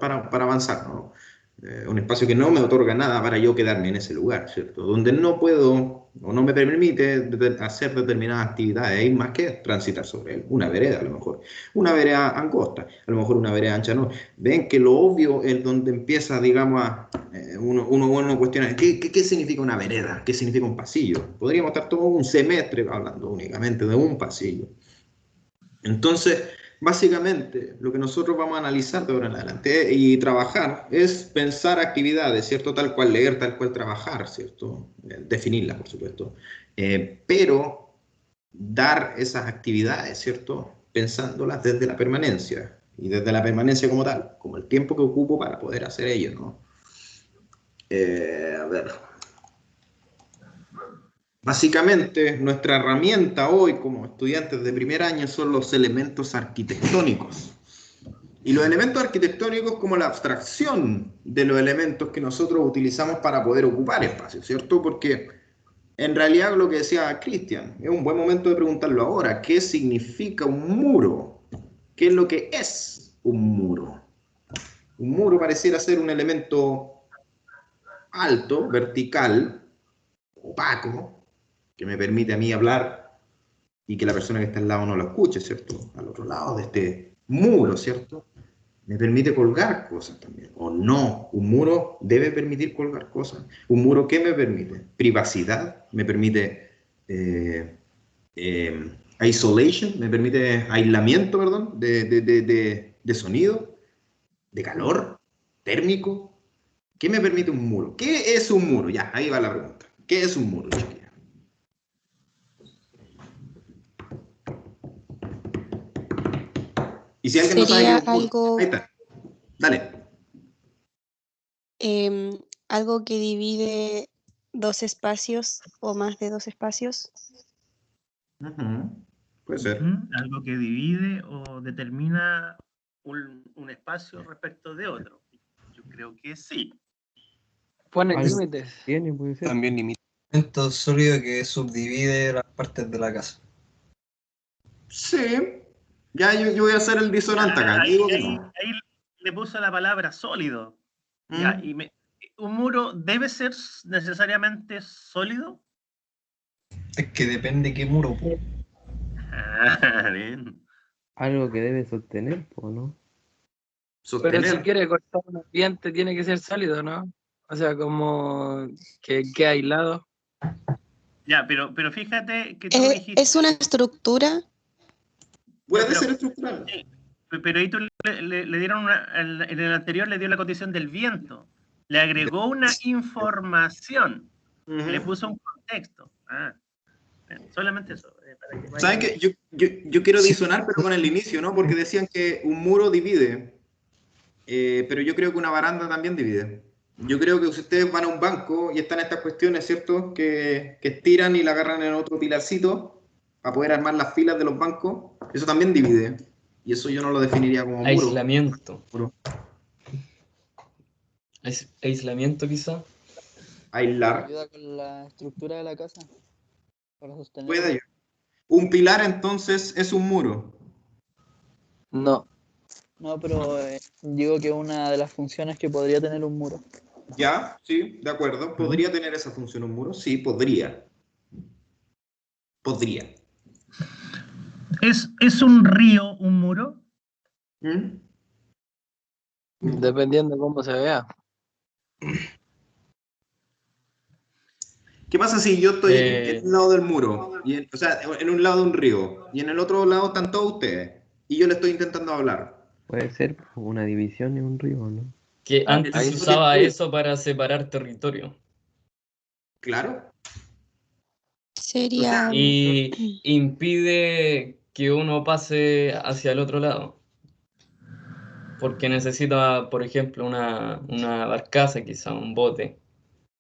para avanzar, ¿no? Un espacio que no me otorga nada para yo quedarme en ese lugar, ¿cierto? Donde no puedo o no me permite hacer determinadas actividades, hay más que transitar sobre él. Una vereda, a lo mejor. Una vereda angosta, a lo mejor una vereda ancha, no. Ven que lo obvio es donde empieza, digamos, uno cuestiona, ¿qué significa una vereda? ¿Qué significa un pasillo? Podríamos estar todo un semestre hablando únicamente de un pasillo. Entonces, Básicamente, lo que nosotros vamos a analizar de ahora en adelante y trabajar es pensar actividades, ¿cierto? Tal cual leer, tal cual trabajar, ¿cierto? Definirlas, por supuesto. Pero dar esas actividades, ¿cierto? Pensándolas desde la permanencia y desde la permanencia como tal, como el tiempo que ocupo para poder hacer ello, ¿no? A ver. Básicamente, nuestra herramienta hoy como estudiantes de primer año son los elementos arquitectónicos. Y los elementos arquitectónicos como la abstracción de los elementos que nosotros utilizamos para poder ocupar espacio, ¿cierto? Porque en realidad lo que decía Cristian, es un buen momento de preguntarlo ahora. ¿Qué significa un muro? ¿Qué es lo que es un muro? Un muro pareciera ser un elemento alto, vertical, opaco, que me permite a mí hablar y que la persona que está al lado no lo escuche, ¿cierto? Al otro lado de este muro, ¿cierto? Me permite colgar cosas también, o no. Un muro debe permitir colgar cosas. ¿Un muro qué me permite? Privacidad, me permite isolation, me permite aislamiento, perdón, de sonido, de calor, térmico. ¿Qué me permite un muro? ¿Qué es un muro? Ya, ahí va la pregunta. ¿Qué es un muro, chiquilla? Y si alguien no sabe Sería qué es un muro, algo, ahí está. Dale. algo que divide dos espacios o más de dos espacios. Puede ser. Algo que divide o determina un espacio respecto de otro. Yo creo que sí. Pone Algo límites. tiene, puede ser. También limita. Elemento sólido que subdivide las partes de la casa. Sí. Ya yo voy a hacer el disonante acá. Yo digo que no. Ahí le puso la palabra sólido. Ya, ¿un muro debe ser necesariamente sólido? Es que depende qué muro. Bien. Algo que debe sostener, ¿no? Pero si quiere cortar un ambiente tiene que ser sólido, ¿no? O sea, como que quede aislado. Ya, pero fíjate que tú dijiste... ¿Es una estructura? Puede ser estructural. Sí, pero ahí tú le dieron en el anterior le dio la condición del viento. Le agregó una información. Le puso un contexto. Solamente eso. ¿Saben qué? Yo quiero disonar, pero con el inicio, ¿no? Porque decían que un muro divide. Pero yo creo que una baranda también divide. Yo creo que si ustedes van a un banco y están estas cuestiones, ¿cierto? Que estiran y la agarran en otro pilarcito para poder armar las filas de los bancos, eso también divide. Y eso yo no lo definiría como muro. Aislamiento. Aislamiento quizá. Aislar. Ayuda con la estructura de la casa. Para sostener. Puede ayudar. Un pilar entonces es un muro. No. No, pero digo que una de las funciones que podría tener un muro. Ya, sí, de acuerdo. ¿Podría tener esa función un muro? Sí, podría. Podría. ¿Es un río un muro? Dependiendo de cómo se vea. ¿Qué pasa si yo estoy en un lado del muro? O sea, en un lado de un río. Y en el otro lado están todos ustedes. Y yo le estoy intentando hablar. Puede ser una división en un río, ¿no? Que antes se usaba eso para separar territorio. Claro. Sería... Y impide que uno pase hacia el otro lado. Porque necesita, por ejemplo, una barcaza, quizá, un bote.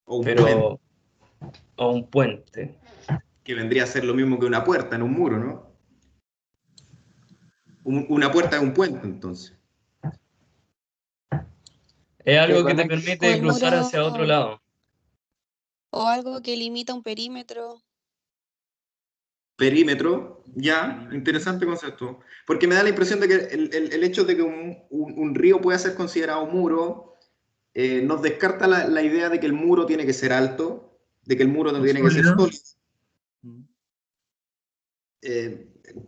O un puente. Que vendría a ser lo mismo que una puerta en un muro, ¿no? Una puerta es un puente, entonces. Es algo que te permite cruzar hacia otro lado. O algo que limita un perímetro. Perímetro, ya, interesante concepto. Porque me da la impresión de que el hecho de que un río pueda ser considerado muro nos descarta la idea de que el muro tiene que ser alto, de que el muro no tiene que ser sólido.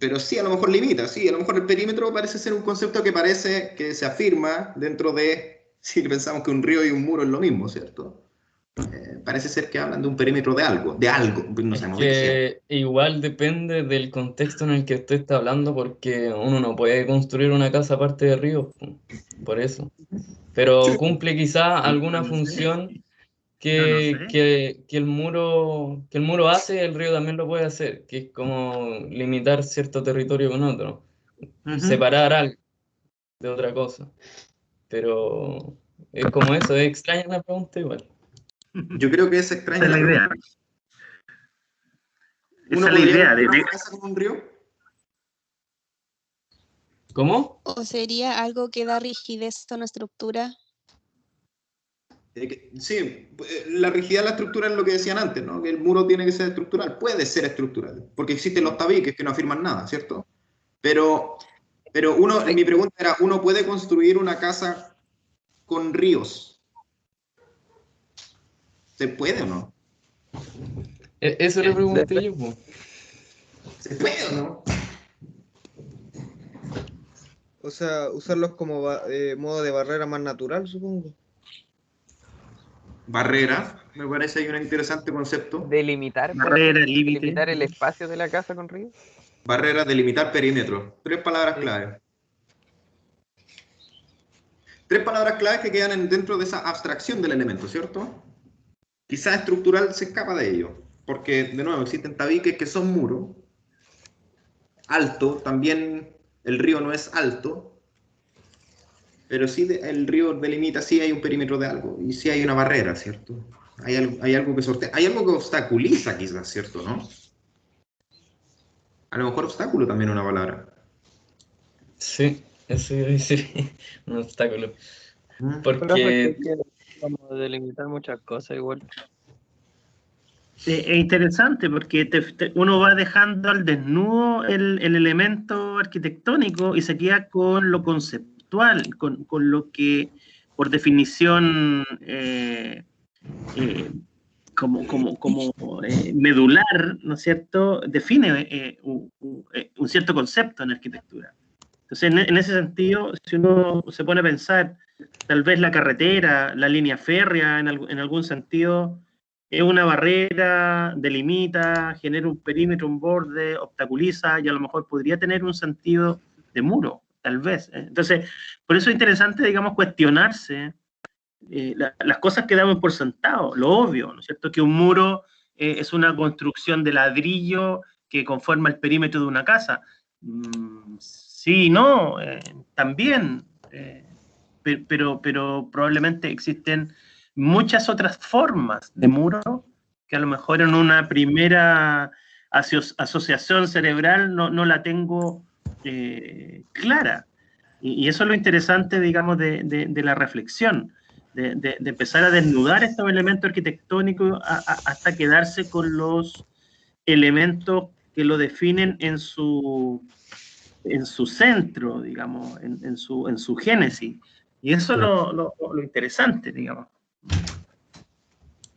Pero sí, a lo mejor limita, sí, a lo mejor el perímetro parece ser un concepto que parece que se afirma dentro de, si pensamos que un río y un muro es lo mismo, ¿cierto? parece ser que hablan de un perímetro de algo, no sabemos de qué Que igual depende del contexto en el que usted está hablando, porque uno no puede construir una casa aparte de ríos, por eso. Pero cumple quizá alguna función que el muro hace, el río también lo puede hacer, que es como limitar cierto territorio con otro, separar algo de otra cosa. Pero es como eso, es extraña la pregunta igual. Yo creo que es extraña. Esa es la idea. ¿Uno podría construir una casa con un río? ¿Cómo? ¿O sería algo que da rigidez a una estructura? Sí, la rigidez de la estructura es lo que decían antes, ¿no? Que el muro tiene que ser estructural. Puede ser estructural, porque existen los tabiques que no afirman nada, ¿cierto? Pero mi pregunta era, ¿uno puede construir una casa con ríos? ¿Se puede o no? Eso le pregunté yo, pues. ¿Se puede o no? O sea, usarlos como modo de barrera más natural, supongo. Barrera, me parece ahí un interesante concepto. Delimitar, barrera, delimitar el espacio de la casa con río. Barrera, delimitar perímetro. 3 palabras clave. 3 palabras claves que quedan dentro de esa abstracción del elemento, ¿cierto? Quizás estructural se escapa de ello, porque, de nuevo, existen tabiques que son muros. Alto, también el río no es alto, pero sí el río delimita, sí hay un perímetro de algo, y sí hay una barrera, ¿cierto? Hay algo que sortea, hay algo que obstaculiza quizás, ¿cierto? ¿No? A lo mejor obstáculo también es una palabra. Sí, eso iba a decir, un obstáculo. Porque vamos a delimitar muchas cosas igual. Es interesante porque uno va dejando al desnudo el elemento arquitectónico y se queda con lo conceptual, con lo que por definición medular, ¿no es cierto?, define un cierto concepto en arquitectura. Entonces, en ese sentido, si uno se pone a pensar, tal vez la carretera, la línea férrea, en algún sentido, es una barrera, delimita, genera un perímetro, un borde, obstaculiza, y a lo mejor podría tener un sentido de muro, tal vez. Entonces, por eso es interesante, digamos, cuestionarse las cosas que damos por sentado, lo obvio, ¿no es cierto? Que un muro es una construcción de ladrillo que conforma el perímetro de una casa. Sí, no, también, pero probablemente existen muchas otras formas de muro que a lo mejor en una primera asociación cerebral no la tengo clara. Y eso es lo interesante, digamos, de la reflexión, de empezar a desnudar estos elementos arquitectónicos hasta quedarse con los elementos que lo definen en su centro, digamos, en su génesis. Y eso es lo interesante, digamos.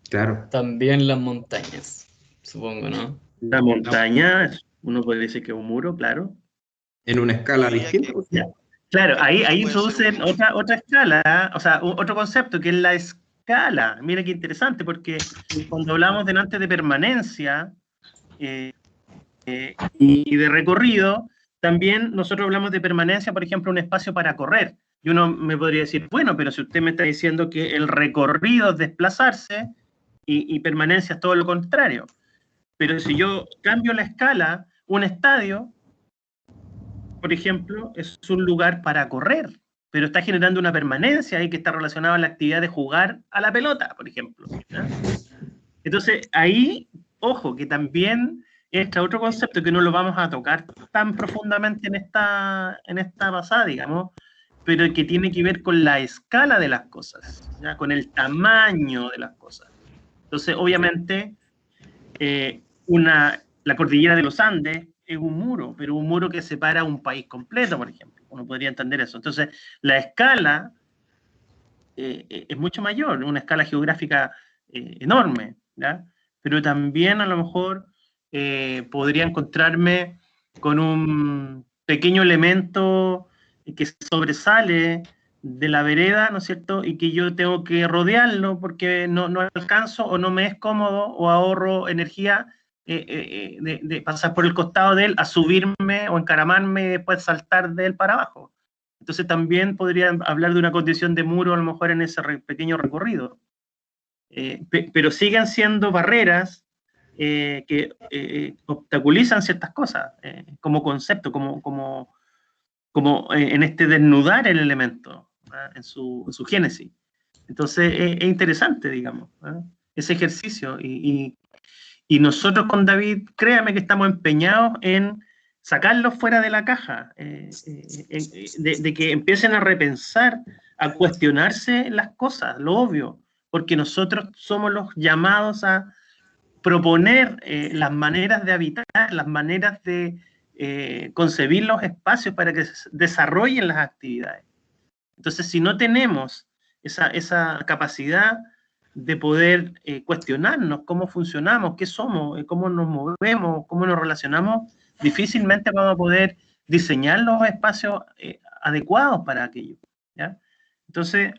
Claro. También las montañas, supongo, ¿no? La montaña, uno puede decir que es un muro, claro. En una escala distinta. Claro, ahí introducen otra escala, o sea, otro concepto, que es la escala. Mira qué interesante, porque cuando hablamos delante de permanencia y de recorrido, también nosotros hablamos de permanencia, por ejemplo, un espacio para correr. Y uno me podría decir, bueno, pero si usted me está diciendo que el recorrido es desplazarse y permanencia es todo lo contrario. Pero si yo cambio la escala, un estadio, por ejemplo, es un lugar para correr, pero está generando una permanencia ahí que está relacionada a la actividad de jugar a la pelota, por ejemplo, ¿no? Entonces, ahí, ojo, que también está otro concepto que no lo vamos a tocar tan profundamente en esta pasada, digamos, pero que tiene que ver con la escala de las cosas, ¿ya? Con el tamaño de las cosas. Entonces, obviamente, la cordillera de los Andes es un muro, pero un muro que separa un país completo, por ejemplo. Uno podría entender eso. Entonces, la escala es mucho mayor, una escala geográfica enorme, ¿ya? Pero también a lo mejor podría encontrarme con un pequeño elemento que sobresale de la vereda, ¿no es cierto? Y que yo tengo que rodearlo porque no alcanzo o no me es cómodo o ahorro energía de pasar por el costado de él a subirme o encaramarme y después saltar de él para abajo. Entonces también podría hablar de una condición de muro a lo mejor en ese pequeño recorrido. Pero siguen siendo barreras que obstaculizan ciertas cosas como concepto, como en este desnudar el elemento en su génesis. Entonces es interesante, digamos, ese ejercicio. Y nosotros con David, créame que estamos empeñados en sacarlos fuera de la caja, de que empiecen a repensar, a cuestionarse las cosas, lo obvio, porque nosotros somos los llamados a proponer las maneras de habitar, las maneras de concebir los espacios para que se desarrollen las actividades. Entonces, si no tenemos esa capacidad de poder cuestionarnos cómo funcionamos, qué somos, cómo nos movemos, cómo nos relacionamos, difícilmente vamos a poder diseñar los espacios adecuados para aquello, ¿ya? Entonces,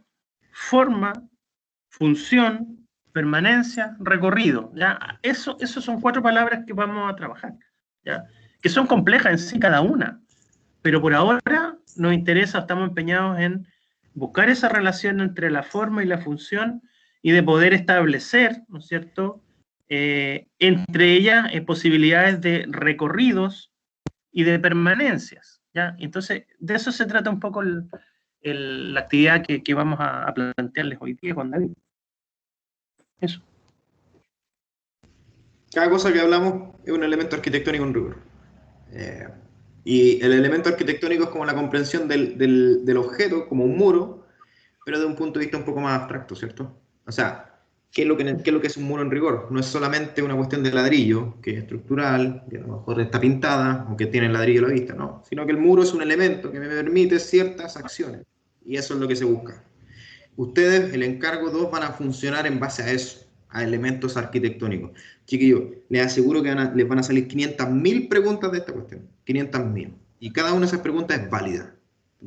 forma, función, permanencia, recorrido, ¿ya? Eso son 4 palabras que vamos a trabajar, ¿ya? Que son complejas en sí cada una, pero por ahora nos interesa, estamos empeñados en buscar esa relación entre la forma y la función y de poder establecer, ¿no es cierto?, entre ellas posibilidades de recorridos y de permanencias, ¿ya? Entonces, de eso se trata un poco la actividad que vamos a plantearles hoy día con David. Eso. Cada cosa que hablamos es un elemento arquitectónico en rigor. Y el elemento arquitectónico es como la comprensión del objeto, como un muro, pero de un punto de vista un poco más abstracto, ¿cierto? O sea, ¿qué es lo que es un muro en rigor? No es solamente una cuestión de ladrillo, que es estructural, que a lo mejor está pintada, o que tiene el ladrillo a la vista, no. Sino que el muro es un elemento que me permite ciertas acciones, y eso es lo que se busca. Ustedes, el encargo 2, van a funcionar en base a eso, a elementos arquitectónicos. Chiquillos, les aseguro que les van a salir 500.000 preguntas de esta cuestión. 500.000. Y cada una de esas preguntas es válida.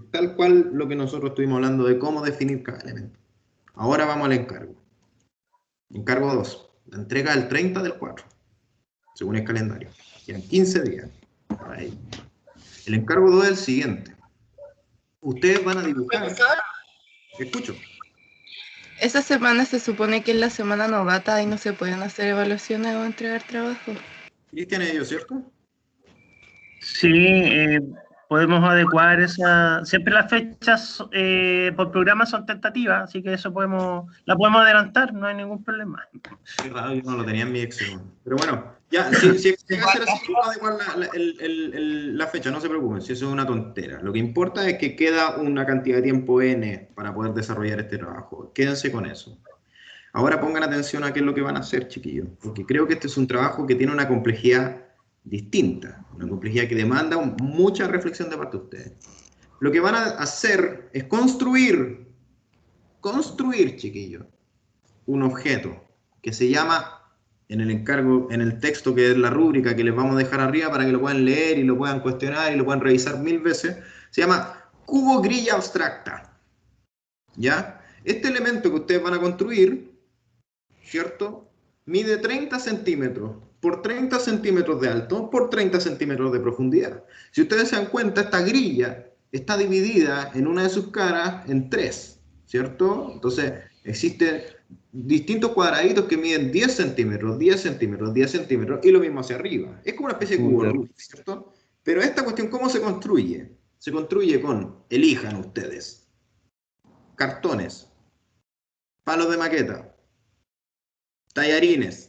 Tal cual lo que nosotros estuvimos hablando de cómo definir cada elemento. Ahora vamos al encargo. Encargo 2. La entrega del 30 del 4. Según el calendario. Quedan 15 días. Ahí. El encargo 2 es el siguiente. Ustedes van a dibujar... Escucho. Esa semana se supone que es la semana novata y no se pueden hacer evaluaciones o entregar trabajo. Cristian, ellos, ¿cierto? Sí, podemos adecuar esa... Siempre las fechas por programa son tentativas, así que eso la podemos adelantar, no hay ningún problema. Qué raro, yo no lo tenía en mi Excel. Pero bueno, ya, si hay que hacer así, vamos a adecuar la fecha, no se preocupen, si eso es una tontera. Lo que importa es que queda una cantidad de tiempo N para poder desarrollar este trabajo. Quédense con eso. Ahora pongan atención a qué es lo que van a hacer, chiquillos, porque creo que este es un trabajo que tiene una complejidad distinta, una complejidad que demanda mucha reflexión de parte de ustedes. Lo que van a hacer es construir, chiquillos, un objeto que se llama, en el encargo, en el texto que es la rúbrica que les vamos a dejar arriba para que lo puedan leer y lo puedan cuestionar y lo puedan revisar 1000 veces, se llama cubo grilla abstracta. ¿Ya? Este elemento que ustedes van a construir, ¿cierto?, mide 30 centímetros por 30 centímetros de alto por 30 centímetros de profundidad. Si ustedes se dan cuenta, esta grilla está dividida en una de sus caras en 3, ¿cierto? Entonces, existen distintos cuadraditos que miden 10 centímetros, 10 centímetros, 10 centímetros, y lo mismo hacia arriba. Es como una especie de cubo Rubik, ¿cierto? Pero esta cuestión, ¿cómo se construye? Se construye con, elijan ustedes, cartones, palos de maqueta, tallarines,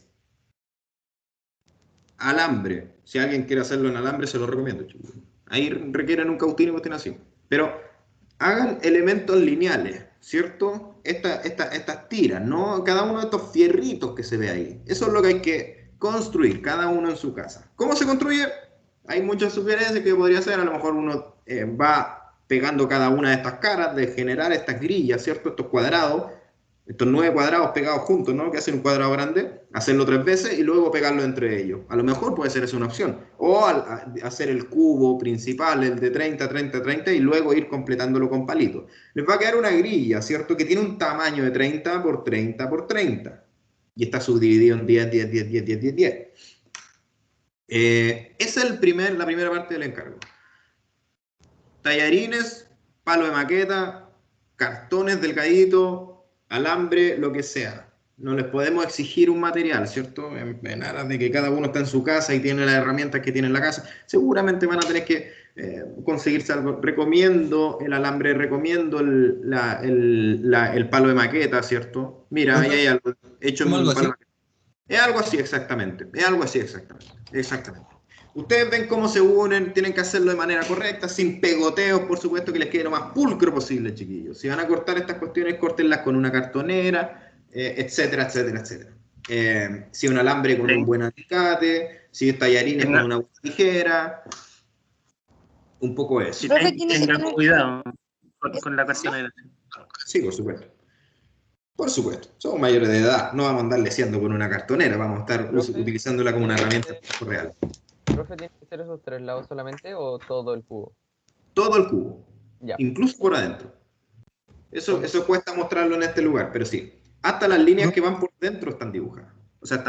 alambre. Si alguien quiere hacerlo en alambre, se lo recomiendo, chicos. Ahí requieren un cautín y cuestión así. Pero hagan elementos lineales, ¿cierto? Estas tiras, ¿no? Cada uno de estos fierritos que se ve ahí. Eso es lo que hay que construir, cada uno en su casa. ¿Cómo se construye? Hay muchas sugerencias que podría hacer. A lo mejor uno va pegando cada una de estas caras, de generar estas grillas, ¿cierto? Estos cuadrados. estos 9 cuadrados pegados juntos, ¿no? Que hacen un cuadrado grande, hacerlo 3 veces y luego pegarlo entre ellos. A lo mejor puede ser esa una opción. O hacer el cubo principal, el de 30, 30, 30, y luego ir completándolo con palitos. Les va a quedar una grilla, ¿cierto? Que tiene un tamaño de 30 por 30 por 30. Y está subdividido en 10, 10, 10, 10, 10, 10, 10. Esa es la primera parte del encargo. Tallarines, palo de maqueta, cartones delgaditos, alambre, lo que sea. No les podemos exigir un material, ¿cierto? En aras de que cada uno está en su casa y tiene las herramientas que tiene en la casa. Seguramente van a tener que conseguirse algo. Recomiendo el alambre, recomiendo el palo de maqueta, ¿cierto? Mira, ahí hay algo hecho en un palo de maqueta. Es algo así exactamente. Es algo así exactamente. Exactamente. Ustedes ven cómo se unen, tienen que hacerlo de manera correcta, sin pegoteos, por supuesto, que les quede lo más pulcro posible, chiquillos. Si van a cortar estas cuestiones, córtenlas con una cartonera, etcétera, etcétera, etcétera. Si un alambre con un buen alicate, si es tallarines con una buena tijera, un poco eso. Tengan cuidado con la cartonera. Sí, por supuesto. Por supuesto, somos mayores de edad, no vamos a andar leseando con una cartonera, vamos a estar utilizándola como una herramienta real. ¿Profe, tiene que ser esos 3 lados solamente o todo el cubo? Todo el cubo, ya. Incluso por adentro. Eso cuesta mostrarlo en este lugar, pero sí. Hasta las líneas que van por dentro están dibujadas. O sea,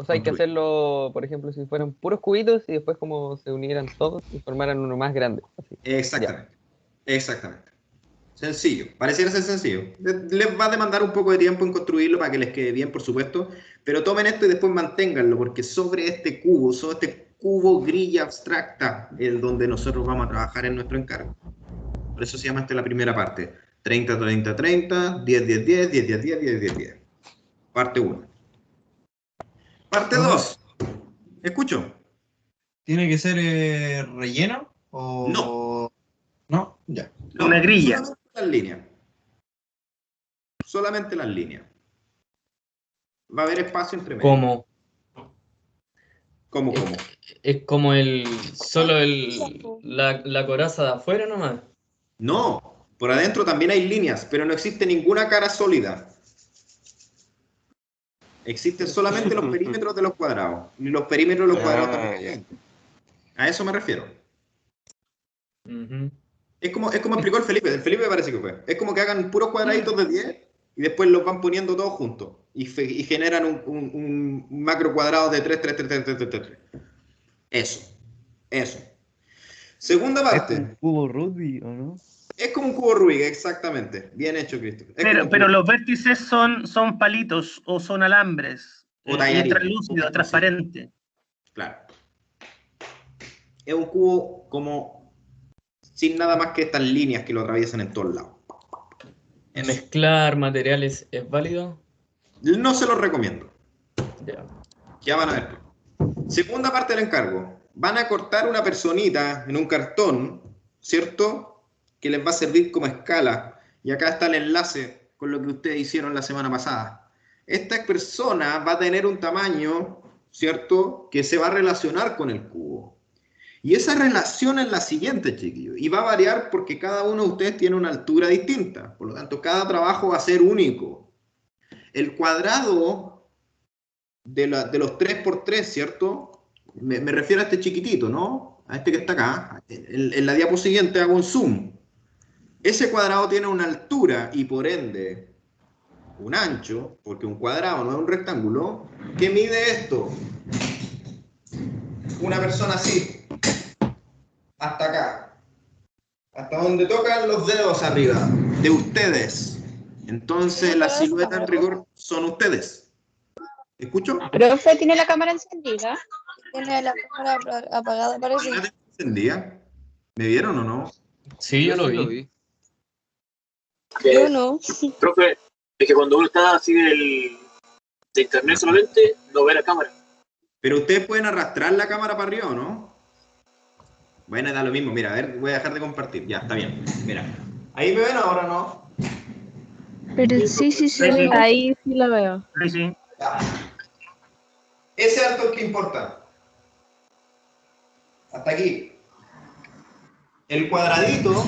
hay que hacerlo, por ejemplo, si fueran puros cubitos y después como se unieran todos y formaran uno más grande. Así. Exactamente. Ya. Exactamente. Sencillo, pareciera ser sencillo. Les va a demandar un poco de tiempo en construirlo para que les quede bien, por supuesto, pero tomen esto y después manténganlo, porque sobre este cubo grilla abstracta es donde nosotros vamos a trabajar en nuestro encargo. Por eso se llama esta la primera parte. 30, 30, 30, 10, 10, 10, 10, 10, 10, 10, 10, 10. Parte 1. Parte 2. ¿Escucho? ¿Tiene que ser relleno? O... No. ¿No? Ya. No, una grilla. Las líneas. Solamente las líneas. Va a haber espacio entre medio. ¿Cómo? ¿Cómo? Es como solo la coraza de afuera nomás. No, por adentro también hay líneas, pero no existe ninguna cara sólida. Existen solamente los perímetros de los cuadrados. Y los perímetros de los cuadrados también. A eso me refiero. Es como explicó el Felipe. El Felipe parece que fue. Es como que hagan puros cuadraditos de 10 y después los van poniendo todos juntos. Y generan un macro cuadrado de 3, 3, 3, 3, 3, 3, 3. Eso. Segunda parte. ¿Es un cubo Rubik o no? Es como un cubo Rubik, exactamente. Bien hecho, Cristo. Pero los vértices son palitos o son alambres. O es translúcido, transparente. Claro. Es un cubo como sin nada más que estas líneas que lo atraviesan en todos lados. ¿Mezclar materiales es válido? No se los recomiendo. Ya van a ver. Segunda parte del encargo. Van a cortar una personita en un cartón, ¿cierto? Que les va a servir como escala. Y acá está el enlace con lo que ustedes hicieron la semana pasada. Esta persona va a tener un tamaño, ¿cierto? Que se va a relacionar con el cubo. Y esa relación es la siguiente, chiquillos. Y va a variar porque cada uno de ustedes tiene una altura distinta. Por lo tanto, cada trabajo va a ser único. El cuadrado de los 3x3, ¿cierto? Me refiero a este chiquitito, ¿no? A este que está acá. En la diapo siguiente hago un zoom. Ese cuadrado tiene una altura y por ende un ancho, porque un cuadrado no es un rectángulo. ¿Qué mide esto? Una persona así. Hasta acá. Hasta donde tocan los dedos arriba. De ustedes. Entonces la silueta en rigor son ustedes. ¿Escucho? Profe, ¿tiene la cámara encendida? Tiene la cámara apagada, parece. ¿La encendida? ¿Me vieron o no? Sí, yo lo vi. Yo no. Profe, es que cuando uno está así de internet solamente, no ve la cámara. Pero ustedes pueden arrastrar la cámara para arriba, ¿o no? Bueno, da lo mismo. Mira, a ver, voy a dejar de compartir. Ya, está bien. Mira. ¿Ahí me ven ahora o no? Pero sí. Ahí sí lo veo. Sí. Ese alto es que importa. Hasta aquí. El cuadradito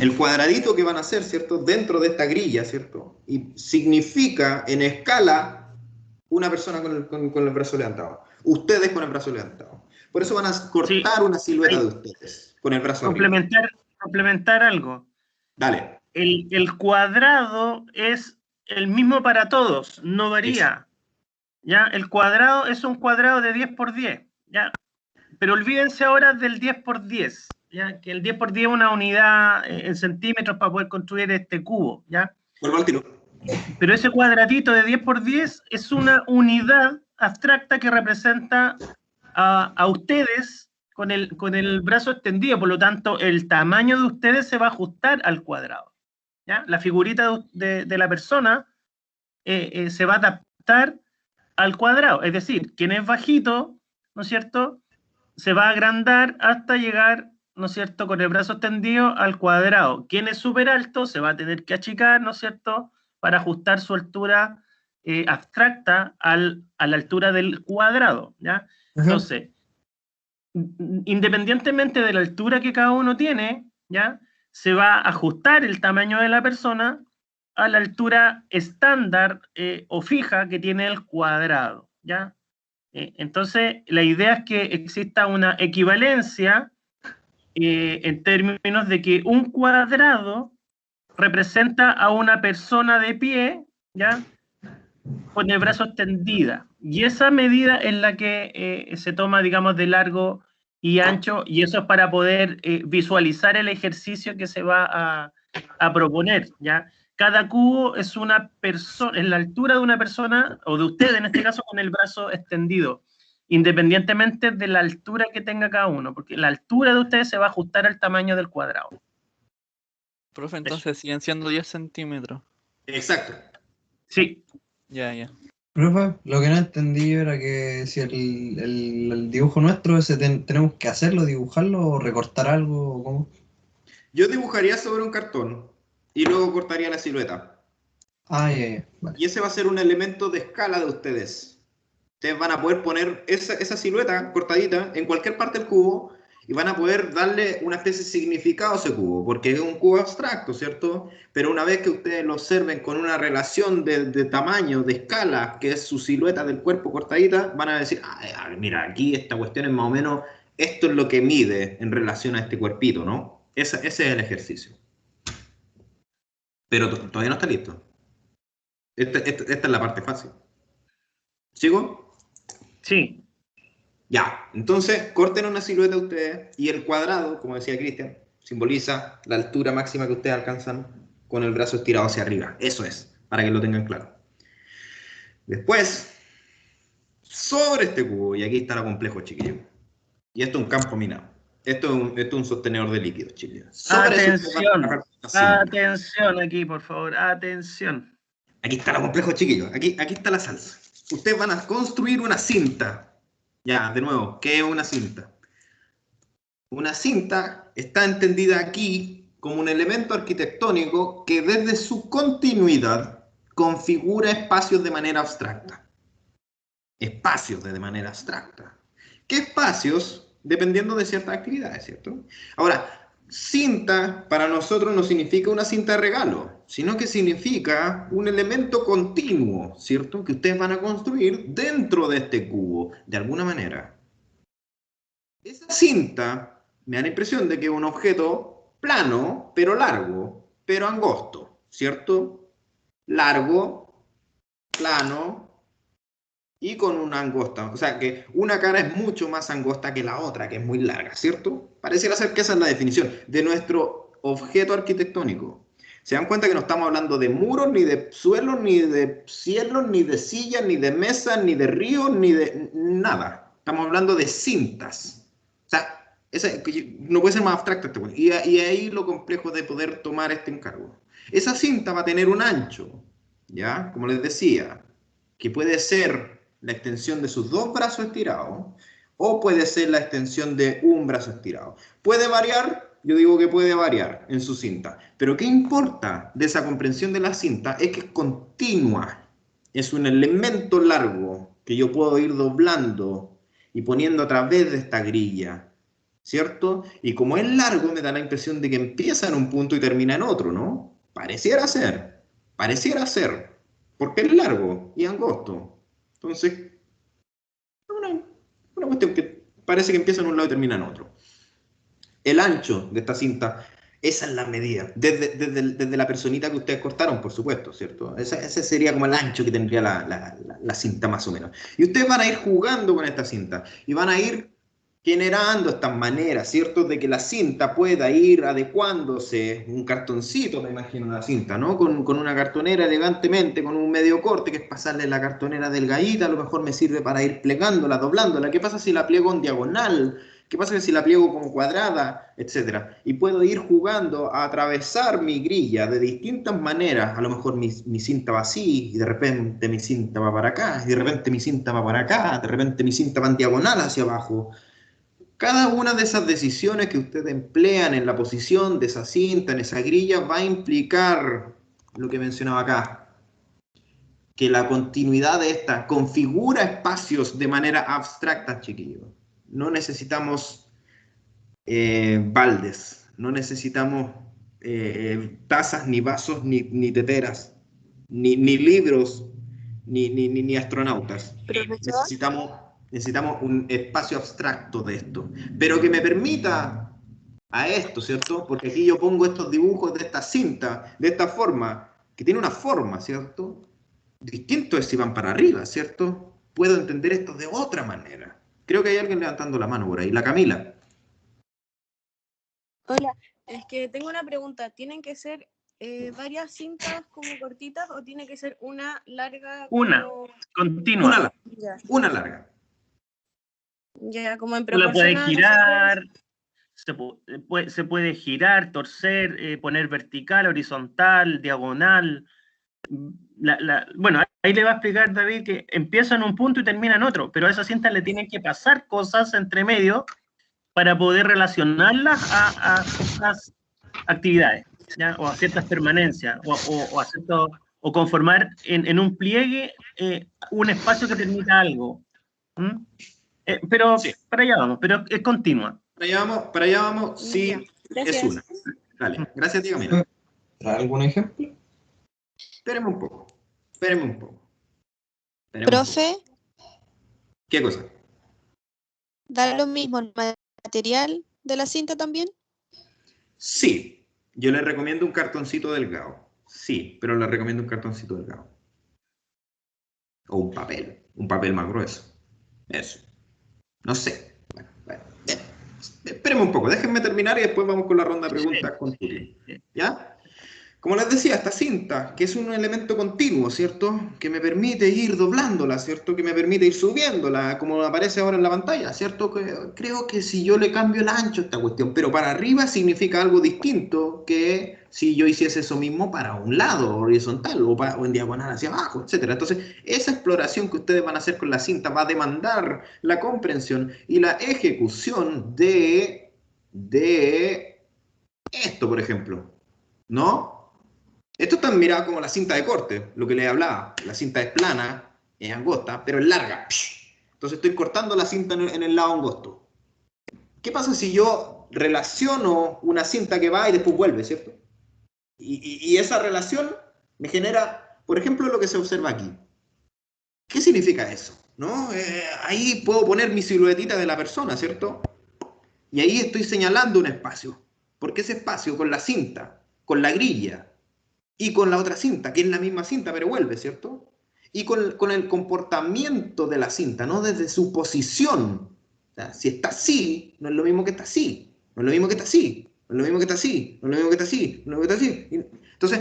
el cuadradito que van a hacer, ¿cierto? Dentro de esta grilla, ¿cierto? Y significa en escala una persona con el brazo levantado. Ustedes con el brazo levantado. Por eso van a cortar una silueta de ustedes con el brazo arriba. Complementar algo. Dale. El cuadrado es el mismo para todos, no varía. ¿Ya? El cuadrado es un cuadrado de 10 por 10. ¿Ya? Pero olvídense ahora del 10 por 10. ¿Ya? Que el 10 por 10 es una unidad en centímetros para poder construir este cubo. ¿Ya? Vuelvo al tiro. Pero ese cuadradito de 10 por 10 es una unidad abstracta que representa a ustedes con el brazo extendido. Por lo tanto, el tamaño de ustedes se va a ajustar al cuadrado. ¿Ya? La figurita de la persona se va a adaptar al cuadrado. Es decir, quien es bajito, ¿no es cierto?, se va a agrandar hasta llegar, ¿no es cierto?, con el brazo extendido al cuadrado. Quien es súper alto se va a tener que achicar, ¿no es cierto?, para ajustar su altura abstracta a la altura del cuadrado, ¿ya? Entonces, independientemente de la altura que cada uno tiene, ¿ya?, se va a ajustar el tamaño de la persona a la altura estándar o fija que tiene el cuadrado, ¿ya? Entonces, la idea es que exista una equivalencia en términos de que un cuadrado representa a una persona de pie, ¿ya?, con el brazo extendida. Y esa medida es la que se toma, digamos, de largo y ancho, y eso es para poder visualizar el ejercicio que se va a proponer, ¿ya? Cada cubo es una persona, en la altura de una persona, o de usted en este caso, con el brazo extendido, independientemente de la altura que tenga cada uno, porque la altura de ustedes se va a ajustar al tamaño del cuadrado. Profe, entonces siguen siendo 10 centímetros. Exacto. Sí. Ya, ya. Profe, lo que no entendí era que si el dibujo nuestro tenemos que hacerlo, dibujarlo o recortar algo, o ¿cómo? Yo dibujaría sobre un cartón y luego cortaría la silueta. Ah, ya. Vale. Y ese va a ser un elemento de escala de ustedes. Ustedes van a poder poner esa silueta cortadita en cualquier parte del cubo y van a poder darle una especie de significado a ese cubo, porque es un cubo abstracto, ¿cierto? Pero una vez que ustedes lo observen con una relación de tamaño, de escala, que es su silueta del cuerpo cortadita, van a decir, mira, aquí esta cuestión es más o menos, esto es lo que mide en relación a este cuerpito, ¿no? Ese es el ejercicio. Pero todavía no está listo. Esta es la parte fácil. ¿Sigo? Sí. Ya, entonces corten una silueta ustedes y el cuadrado, como decía Cristian, simboliza la altura máxima que ustedes alcanzan con el brazo estirado hacia arriba. Eso es, para que lo tengan claro. Después, sobre este cubo, y aquí está lo complejo, chiquillos. Y esto es un campo minado. Esto es un sostenedor de líquidos, chiquillos. Atención aquí, por favor, atención. Aquí está lo complejo, chiquillos. Aquí está la salsa. Ustedes van a construir una cinta. Ya, de nuevo, ¿qué es una cinta? Una cinta está entendida aquí como un elemento arquitectónico que desde su continuidad configura espacios de manera abstracta. Espacios de manera abstracta. ¿Qué espacios? Dependiendo de ciertas actividades, ¿cierto? Ahora, cinta para nosotros no significa una cinta de regalo, sino que significa un elemento continuo, ¿cierto? Que ustedes van a construir dentro de este cubo, de alguna manera. Esa cinta me da la impresión de que es un objeto plano, pero largo, pero angosto, ¿cierto? Largo, plano y con una angosta. O sea, que una cara es mucho más angosta que la otra, que es muy larga, ¿cierto? Pareciera ser que esa es la definición de nuestro objeto arquitectónico. ¿Se dan cuenta que no estamos hablando de muros, ni de suelos, ni de cielos, ni de sillas, ni de mesas, ni de ríos, ni de nada? Estamos hablando de cintas. O sea, no puede ser más abstracto este punto. Y ahí lo complejo de poder tomar este encargo. Esa cinta va a tener un ancho, ¿ya? Como les decía, que puede ser la extensión de sus dos brazos estirados o puede ser la extensión de un brazo estirado. ¿Puede variar? Yo digo que puede variar en su cinta. Pero ¿qué importa de esa comprensión de la cinta? Es que es continua. Es un elemento largo que yo puedo ir doblando y poniendo a través de esta grilla, ¿cierto? Y como es largo, me da la impresión de que empieza en un punto y termina en otro, ¿no? Pareciera ser, porque es largo y angosto. Entonces, una cuestión que parece que empieza en un lado y termina en otro. El ancho de esta cinta, esa es la medida, desde la personita que ustedes cortaron, por supuesto, ¿cierto? Ese sería como el ancho que tendría la cinta más o menos. Y ustedes van a ir jugando con esta cinta y van a ir generando estas maneras, ¿cierto? De que la cinta pueda ir adecuándose, un cartoncito, me imagino, una cinta, ¿no? Con una cartonera elegantemente, con un medio corte, que es pasarle la cartonera delgadita, a lo mejor me sirve para ir plegándola, doblándola. ¿Qué pasa si la pliego en diagonal? ¿Qué pasa si la pliego como cuadrada? Etcétera. Y puedo ir jugando a atravesar mi grilla de distintas maneras. A lo mejor mi cinta va así, y de repente mi cinta va para acá, y de repente mi cinta va para acá, de repente mi cinta va en diagonal hacia abajo. Cada una de esas decisiones que ustedes emplean en la posición de esa cinta, en esa grilla, va a implicar lo que mencionaba acá, que la continuidad de esta configura espacios de manera abstracta, chiquillos. No necesitamos baldes, no necesitamos tazas, ni vasos, ni teteras, ni libros, ni astronautas. Necesitamos un espacio abstracto de esto, pero que me permita a esto, ¿cierto? Porque aquí yo pongo estos dibujos de esta cinta, de esta forma, que tiene una forma, ¿cierto? Distinto es si van para arriba, ¿cierto? Puedo entender esto de otra manera. Creo que hay alguien levantando la mano por ahí. La Camila. Hola, es que tengo una pregunta. ¿Tienen que ser varias cintas como cortitas o tiene que ser una larga? Una, continua. Una larga. Ya, como en la puede proporción. girar, se puede girar, torcer, poner vertical, horizontal, diagonal. Bueno, ahí le va a explicar David que empieza en un punto y termina en otro, pero a esa cinta le tienen que pasar cosas entre medio para poder relacionarlas a ciertas actividades, ¿ya? O a ciertas permanencias, o conformar en un pliegue un espacio que permita algo. Pero sí, para allá vamos, pero es continua. Para allá vamos, sí, es una. Dale, gracias, tía Camila. ¿Algún ejemplo? Espéreme un poco. Profe. ¿Qué cosa? ¿Da lo mismo el material de la cinta también? Sí, yo le recomiendo un cartoncito delgado. Sí, pero le recomiendo un cartoncito delgado. O un papel más grueso. Eso. No sé. Bueno. Espéreme un poco, déjenme terminar y después vamos con la ronda de preguntas con Tulio. ¿Ya? Como les decía, esta cinta, que es un elemento continuo, ¿cierto? Que me permite ir doblándola, ¿cierto? Que me permite ir subiéndola, como aparece ahora en la pantalla, ¿cierto? Creo que si yo le cambio el ancho a esta cuestión, pero para arriba significa algo distinto que si yo hiciese eso mismo para un lado, horizontal, o en diagonal hacia abajo, etc. Entonces, esa exploración que ustedes van a hacer con la cinta va a demandar la comprensión y la ejecución de esto, por ejemplo, ¿no? Esto está mirado como la cinta de corte, lo que les hablaba. La cinta es plana, es angosta, pero es larga. Entonces estoy cortando la cinta en el lado angosto. ¿Qué pasa si yo relaciono una cinta que va y después vuelve, ¿cierto? Y esa relación me genera, por ejemplo, lo que se observa aquí. ¿Qué significa eso? ¿No? Ahí puedo poner mi siluetita de la persona, ¿cierto? Y ahí estoy señalando un espacio. Porque ese espacio con la cinta, con la grilla, y con la otra cinta, que es la misma cinta, pero vuelve, ¿cierto? Y con el comportamiento de la cinta, no desde su posición. O sea, si está así, no es lo mismo que está así. No es lo mismo que está así. No es lo mismo que está así. No es lo mismo que está así. No es lo mismo que está así. Entonces,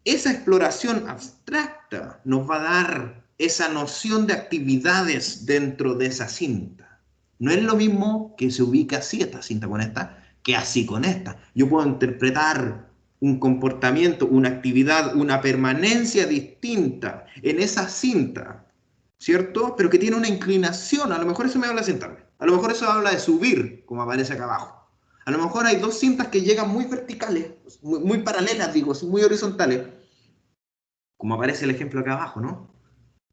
esa exploración abstracta nos va a dar esa noción de actividades dentro de esa cinta. No es lo mismo que se ubica así esta cinta con esta, que así con esta. Yo puedo interpretar un comportamiento, una actividad, una permanencia distinta en esa cinta, ¿cierto? Pero que tiene una inclinación, a lo mejor eso me habla de sentarme, a lo mejor eso habla de subir, como aparece acá abajo. A lo mejor hay dos cintas que llegan muy verticales, muy paralelas, digo, muy horizontales, como aparece el ejemplo acá abajo, ¿no?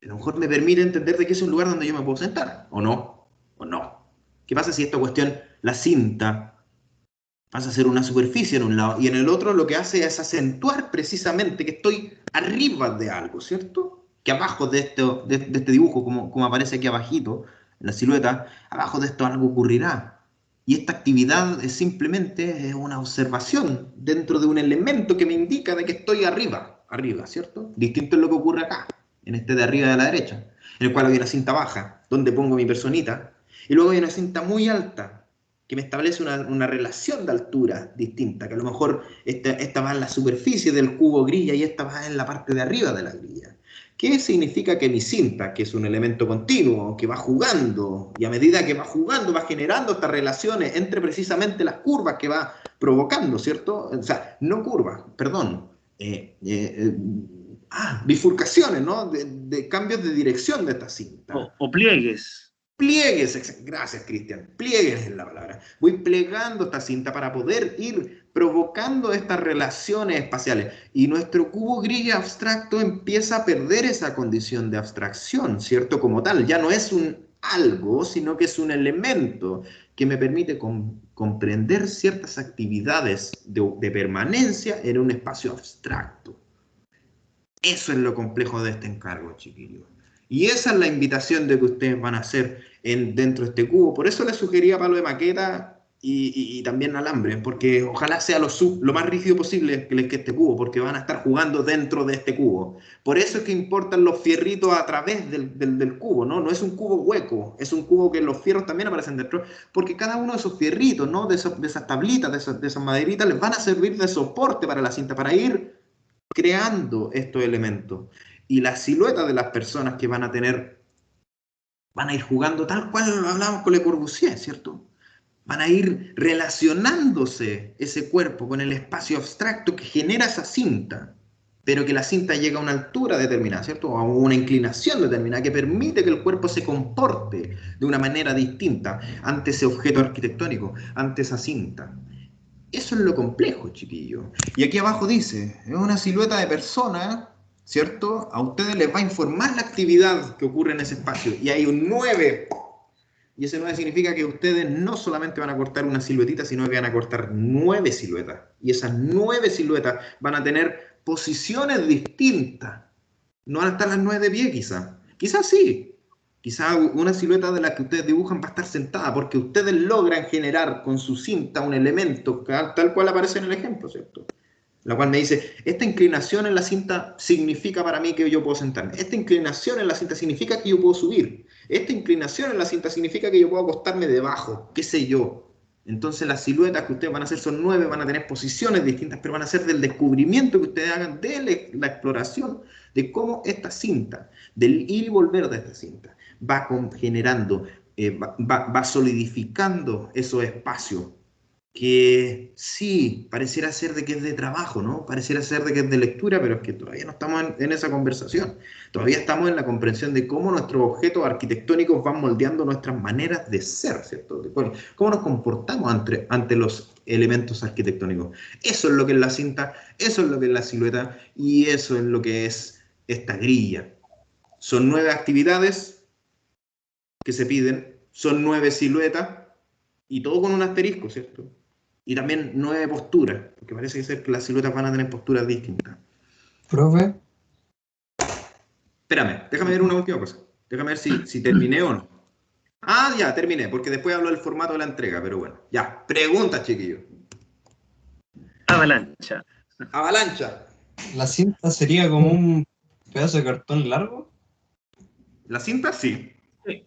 A lo mejor me permite entender de que es un lugar donde yo me puedo sentar, o no. ¿Qué pasa si esta cuestión la cinta pasa a ser una superficie en un lado, y en el otro lo que hace es acentuar precisamente que estoy arriba de algo, ¿cierto? Que abajo de este dibujo, como aparece aquí abajito, en la silueta, abajo de esto algo ocurrirá. Y esta actividad es simplemente una observación dentro de un elemento que me indica de que estoy arriba, ¿cierto? Distinto es lo que ocurre acá, en este de arriba de la derecha, en el cual hay una cinta baja, donde pongo mi personita, y luego hay una cinta muy alta, que me establece una relación de altura distinta, que a lo mejor esta va en la superficie del cubo grilla y esta va en la parte de arriba de la grilla. ¿Qué significa? Que mi cinta, que es un elemento continuo, que va jugando, y a medida que va jugando, va generando estas relaciones entre precisamente las curvas que va provocando, ¿cierto? O sea, no curvas, perdón, bifurcaciones, ¿no? De cambios de dirección de esta cinta. O pliegues. Pliegues, gracias Cristian, pliegues es la palabra. Voy plegando esta cinta para poder ir provocando estas relaciones espaciales. Y nuestro cubo grilla abstracto empieza a perder esa condición de abstracción, ¿cierto? Como tal, ya no es un algo, sino que es un elemento que me permite comprender ciertas actividades de permanencia en un espacio abstracto. Eso es lo complejo de este encargo, chiquillos. Y esa es la invitación de que ustedes van a hacer dentro de este cubo. Por eso les sugería palo de maqueta y también alambre, porque ojalá sea lo más rígido posible que este cubo, porque van a estar jugando dentro de este cubo. Por eso es que importan los fierritos a través del cubo, ¿no? No es un cubo hueco, es un cubo que los fierros también aparecen dentro, porque cada uno de esos fierritos, ¿no? De esas tablitas, de esas maderitas, les van a servir de soporte para la cinta, para ir creando estos elementos. Y la silueta de las personas que van a ir jugando tal cual hablábamos con Le Corbusier, ¿cierto? Van a ir relacionándose ese cuerpo con el espacio abstracto que genera esa cinta, pero que la cinta llega a una altura determinada, ¿cierto? O a una inclinación determinada que permite que el cuerpo se comporte de una manera distinta ante ese objeto arquitectónico, ante esa cinta. Eso es lo complejo, chiquillo. Y aquí abajo dice, es una silueta de persona, ¿cierto? A ustedes les va a informar la actividad que ocurre en ese espacio. Y hay un 9. Y ese 9 significa que ustedes no solamente van a cortar una siluetita, sino que van a cortar 9 siluetas. Y esas 9 siluetas van a tener posiciones distintas. No van a estar las 9 de pie, quizá. Quizás sí. Quizá una silueta de la que ustedes dibujan va a estar sentada, porque ustedes logran generar con su cinta un elemento tal cual aparece en el ejemplo, ¿cierto? La cual me dice, esta inclinación en la cinta significa para mí que yo puedo sentarme. Esta inclinación en la cinta significa que yo puedo subir. Esta inclinación en la cinta significa que yo puedo acostarme debajo, qué sé yo. Entonces las siluetas que ustedes van a hacer son 9, van a tener posiciones distintas, pero van a ser del descubrimiento que ustedes hagan de la exploración de cómo esta cinta, del ir y volver de esta cinta, va generando, va solidificando esos espacios que sí, pareciera ser de que es de trabajo, ¿no? Pareciera ser de que es de lectura, pero es que todavía no estamos en esa conversación. Todavía estamos en la comprensión de cómo nuestros objetos arquitectónicos van moldeando nuestras maneras de ser, ¿cierto? Cómo nos comportamos ante los elementos arquitectónicos. Eso es lo que es la cinta, eso es lo que es la silueta, y eso es lo que es esta grilla. Son 9 actividades que se piden, son 9 siluetas, y todo con un asterisco, ¿cierto? Y también 9 posturas, porque parece que las siluetas van a tener posturas distintas. Profe. Espérame, déjame ver una última cosa. Déjame ver si terminé o no. Ah, ya, terminé, porque después hablo del formato de la entrega, pero bueno. Ya, preguntas, chiquillos. Avalancha. Avalancha. ¿La cinta sería como un pedazo de cartón largo? ¿La cinta? Sí. Sí.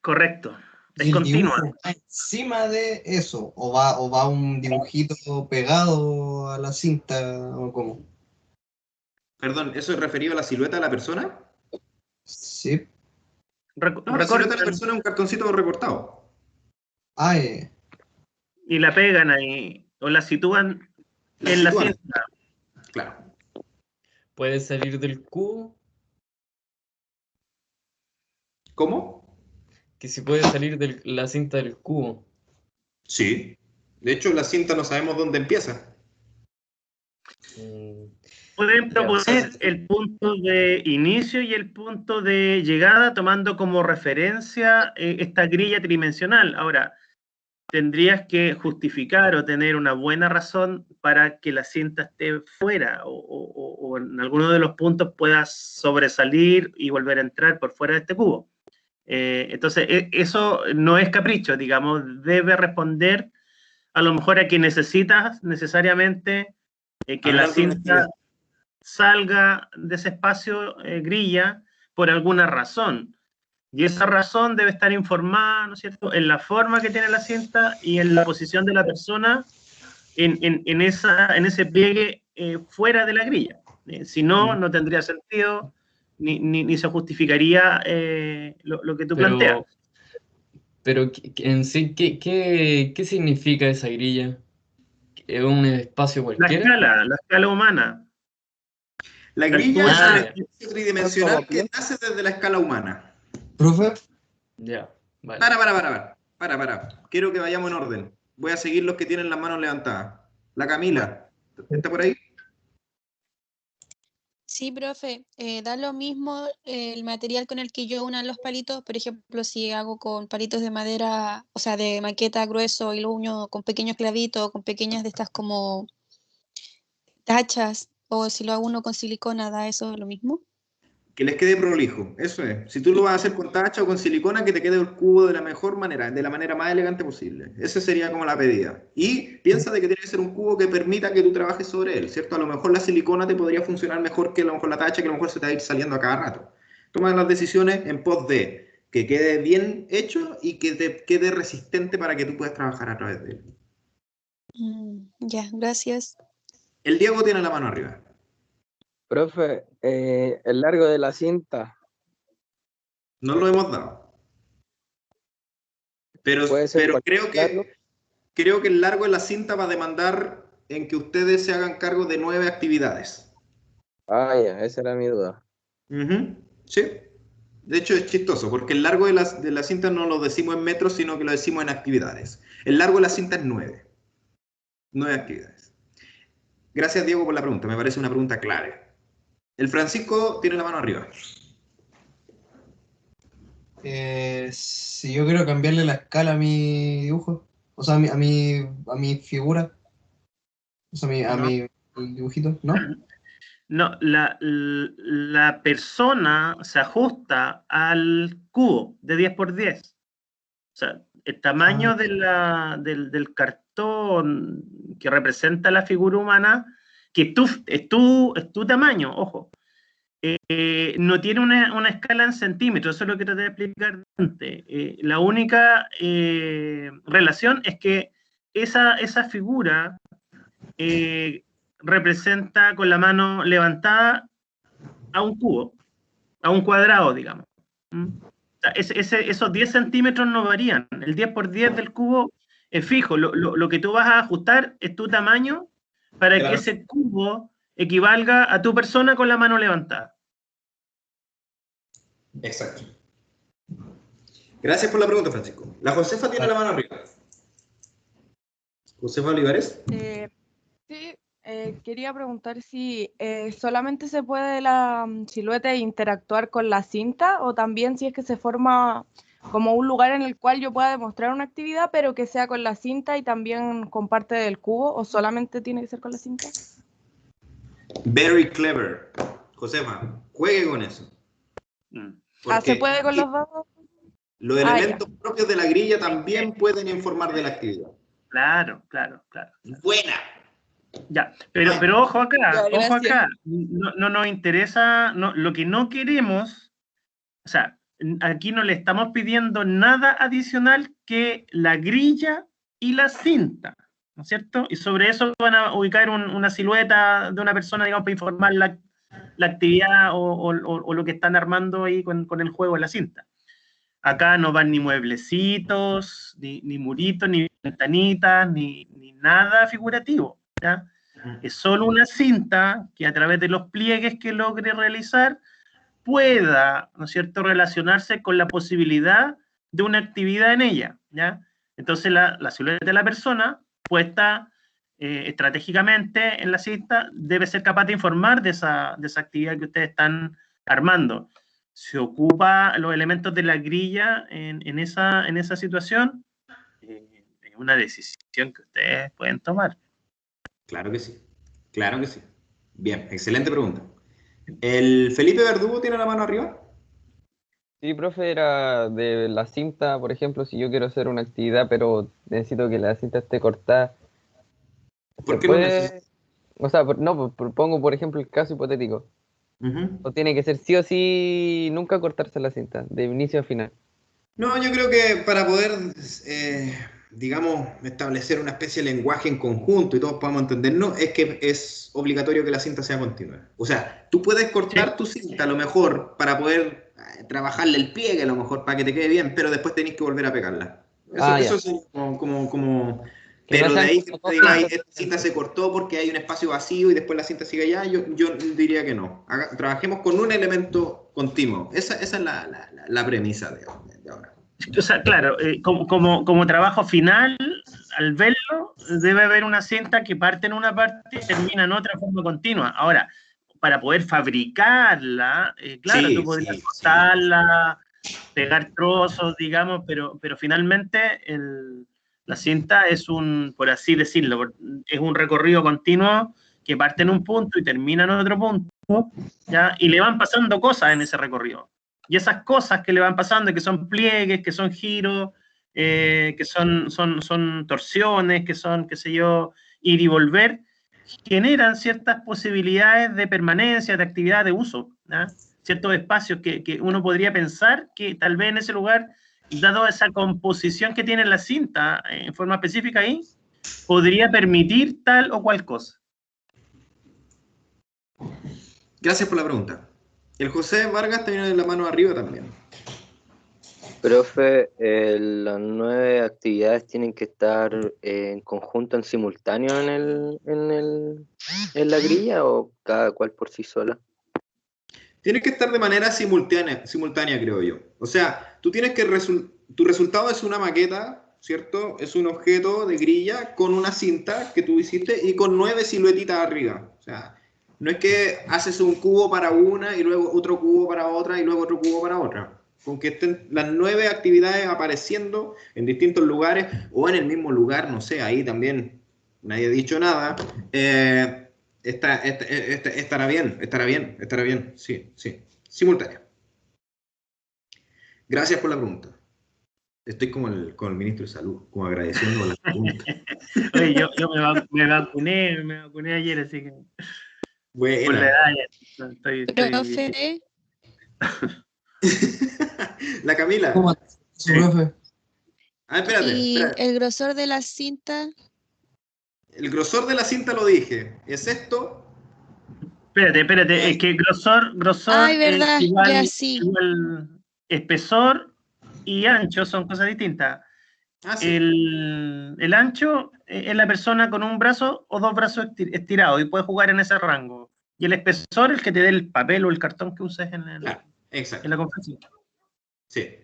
Correcto. Es continua. ¿Encima de eso? ¿O va un dibujito pegado a la cinta? ¿O cómo? Perdón, ¿eso es referido a la silueta de la persona? Sí. La silueta de la persona es un cartoncito recortado. Y la pegan ahí, o la sitúan en la cinta. Claro. ¿Puede salir del cubo? ¿Cómo? Que si puede salir de la cinta del cubo. Sí. De hecho, la cinta no sabemos dónde empieza. Pueden proponer el punto de inicio y el punto de llegada tomando como referencia esta grilla tridimensional. Ahora, tendrías que justificar o tener una buena razón para que la cinta esté fuera o en alguno de los puntos puedas sobresalir y volver a entrar por fuera de este cubo. Entonces, eso no es capricho, digamos, debe responder a lo mejor a que necesitas necesariamente que la cinta salga de ese espacio grilla por alguna razón. Y esa razón debe estar informada, ¿no es cierto?, en la forma que tiene la cinta y en la posición de la persona en ese pliegue fuera de la grilla. Si no, no tendría sentido ni se justificaría lo que tú planteas. Pero en sí, ¿qué significa esa grilla? ¿Es un espacio cualquiera? La escala humana. La grilla es un espacio tridimensional que nace desde la escala humana. ¿Profe? Ya, vale. Para. Quiero que vayamos en orden. Voy a seguir los que tienen las manos levantadas. La Camila, ¿está por ahí? Sí, profe, da lo mismo el material con el que yo una los palitos. Por ejemplo, si hago con palitos de madera, o sea, de maqueta grueso y lo uño con pequeños clavitos, con pequeñas de estas como tachas, o si lo hago uno con silicona, ¿da eso lo mismo? Que les quede prolijo, eso es. Si tú lo vas a hacer con tacha o con silicona, que te quede el cubo de la mejor manera, de la manera más elegante posible. Esa sería como la pedida. Y piensa de que tiene que ser un cubo que permita que tú trabajes sobre él, ¿cierto? A lo mejor la silicona te podría funcionar mejor que a lo mejor la tacha, que a lo mejor se te va a ir saliendo a cada rato. Toma las decisiones en pos de que quede bien hecho y que te quede resistente para que tú puedas trabajar a través de él. Ya, gracias. El Diego tiene la mano arriba. Profe, el largo de la cinta. No lo hemos dado. Pero creo que el largo de la cinta va a demandar en que ustedes se hagan cargo de 9 actividades. Ah, ya, esa era mi duda. Sí. De hecho es chistoso, porque el largo de la cinta no lo decimos en metros, sino que lo decimos en actividades. El largo de la cinta es 9. 9 actividades. Gracias, Diego, por la pregunta. Me parece una pregunta clave. El Francisco tiene la mano arriba. Si yo quiero cambiarle la escala a mi dibujo, o sea, a mi figura, o sea, a mi dibujito, ¿no? No, la persona se ajusta al cubo de 10 por 10. O sea, el tamaño del cartón que representa la figura humana, que es tu tamaño, ojo, no tiene una escala en centímetros, eso es lo que traté de explicar antes. La única relación es que esa figura representa con la mano levantada a un cubo, a un cuadrado, digamos. O sea, esos 10 centímetros no varían. El 10 por 10 del cubo es fijo. Lo que tú vas a ajustar es tu tamaño para que ese cubo equivalga a tu persona con la mano levantada. Exacto. Gracias por la pregunta, Francisco. La Josefa tiene la mano arriba. Josefa Olivares. Sí, quería preguntar si solamente se puede la silueta interactuar con la cinta o también si es que se forma como un lugar en el cual yo pueda demostrar una actividad, pero que sea con la cinta y también con parte del cubo, o solamente tiene que ser con la cinta. Very clever. Josefa, juegue con eso. ¿Se puede con los dos? Los elementos propios de la grilla también pueden informar de la actividad. Claro. Buena. Ya, pero ojo acá, no nos interesa, lo que no queremos, o sea, aquí no le estamos pidiendo nada adicional que la grilla y la cinta, ¿no es cierto? Y sobre eso van a ubicar una silueta de una persona, digamos, para informar la actividad o lo que están armando ahí con el juego de la cinta. Acá no van ni mueblecitos, ni muritos, ni ventanitas, ni nada figurativo, ¿ya? Es solo una cinta que a través de los pliegues que logre realizar pueda, ¿no es cierto?, relacionarse con la posibilidad de una actividad en ella, ¿ya? Entonces la silueta de la persona puesta estratégicamente en la cinta, debe ser capaz de informar de esa actividad que ustedes están armando. ¿Se ocupa los elementos de la grilla en esa situación? Es una decisión que ustedes pueden tomar. Claro que sí, claro que sí. Bien, excelente pregunta. ¿El Felipe Verdugo tiene la mano arriba? Sí, profe, era de la cinta, por ejemplo, si yo quiero hacer una actividad, pero necesito que la cinta esté cortada. ¿Por qué lo puede? necesitas? O sea, no, pongo, por ejemplo, el caso hipotético. O tiene que ser sí o sí nunca cortarse la cinta, de inicio a final. No, yo creo que para poder, digamos, establecer una especie de lenguaje en conjunto y todos podamos entendernos, es que es obligatorio que la cinta sea continua. O sea, tú puedes cortar tu cinta a lo mejor para poder trabajarle el pliegue a lo mejor para que te quede bien, pero después tenés que volver a pegarla. Eso es como pero de ahí que te diga, esta cinta se cortó porque hay un espacio vacío y después la cinta sigue allá, yo diría que no. Trabajemos con un elemento continuo. Esa es la premisa de ahora. O sea, claro, como trabajo final, al verlo, debe haber una cinta que parte en una parte y termina en otra forma continua. Ahora, para poder fabricarla, claro, tú podrías cortarla, pegar trozos, digamos, pero finalmente la cinta es por así decirlo, es un recorrido continuo que parte en un punto y termina en otro punto, ¿ya? Y le van pasando cosas en ese recorrido. Y esas cosas que le van pasando, que son pliegues, que son giros, que son torsiones, que son, qué sé yo, ir y volver, generan ciertas posibilidades de permanencia, de actividad, de uso, ¿no? Ciertos espacios que uno podría pensar que tal vez en ese lugar, dado esa composición que tiene la cinta en forma específica ahí, podría permitir tal o cual cosa. Gracias por la pregunta. El José Vargas tiene la mano arriba también. Profe, las 9 actividades tienen que estar en conjunto, en simultáneo en la grilla, o cada cual por sí sola. Tiene que estar de manera simultánea, creo yo. O sea, tú tienes que tu resultado es una maqueta, ¿cierto? Es un objeto de grilla con una cinta que tú hiciste y con 9 siluetitas arriba. O sea, no es que haces un cubo para una y luego otro cubo para otra y luego otro cubo para otra. Con que estén las 9 actividades apareciendo en distintos lugares o en el mismo lugar, no sé, ahí también nadie ha dicho nada. Estará bien, sí. Simultáneo. Gracias por la pregunta. Estoy como con el ministro de Salud, como agradeciendo la pregunta. Oye, yo me vacuné ayer, así que... Buena. Por la edad ya estoy Profe. La Camila. ¿Cómo? Sí, profe. Espérate. ¿Y el grosor de la cinta? El grosor de la cinta lo dije. ¿Es esto? Espérate, es que grosor Ay, verdad, igual, ya sí. igual espesor y ancho son cosas distintas. Sí. El ancho es la persona con un brazo o 2 brazos estirados y puede jugar en ese rango. Y el espesor es el que te dé el papel o el cartón que uses en la conferencia. Sí.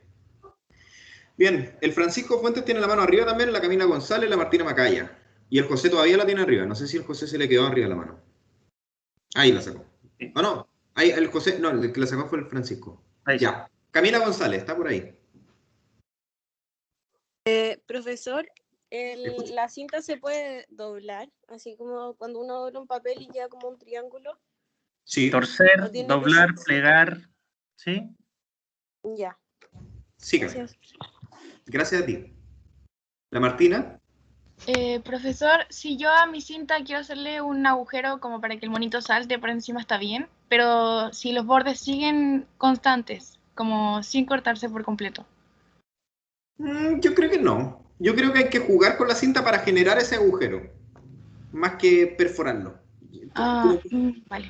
Bien, el Francisco Fuentes tiene la mano arriba también, la Camila González, la Martina Macaya. Y el José todavía la tiene arriba. No sé si el José se le quedó arriba la mano. Ahí la sacó. ¿O no? Ahí el José, no, el que la sacó fue el Francisco. Ahí. Ya. Camila González, está por ahí. Profesor, la cinta se puede doblar, así como cuando uno dobla un papel y queda como un triángulo. Sí. Torcer, doblar, plegar, ¿sí? Ya. Sí, gracias a ti. ¿La Martina? Profesor, si yo a mi cinta quiero hacerle un agujero como para que el monito salte por encima, está bien, pero si los bordes siguen constantes, como sin cortarse por completo. Yo creo que no. Yo creo que hay que jugar con la cinta para generar ese agujero, más que perforarlo. Vale.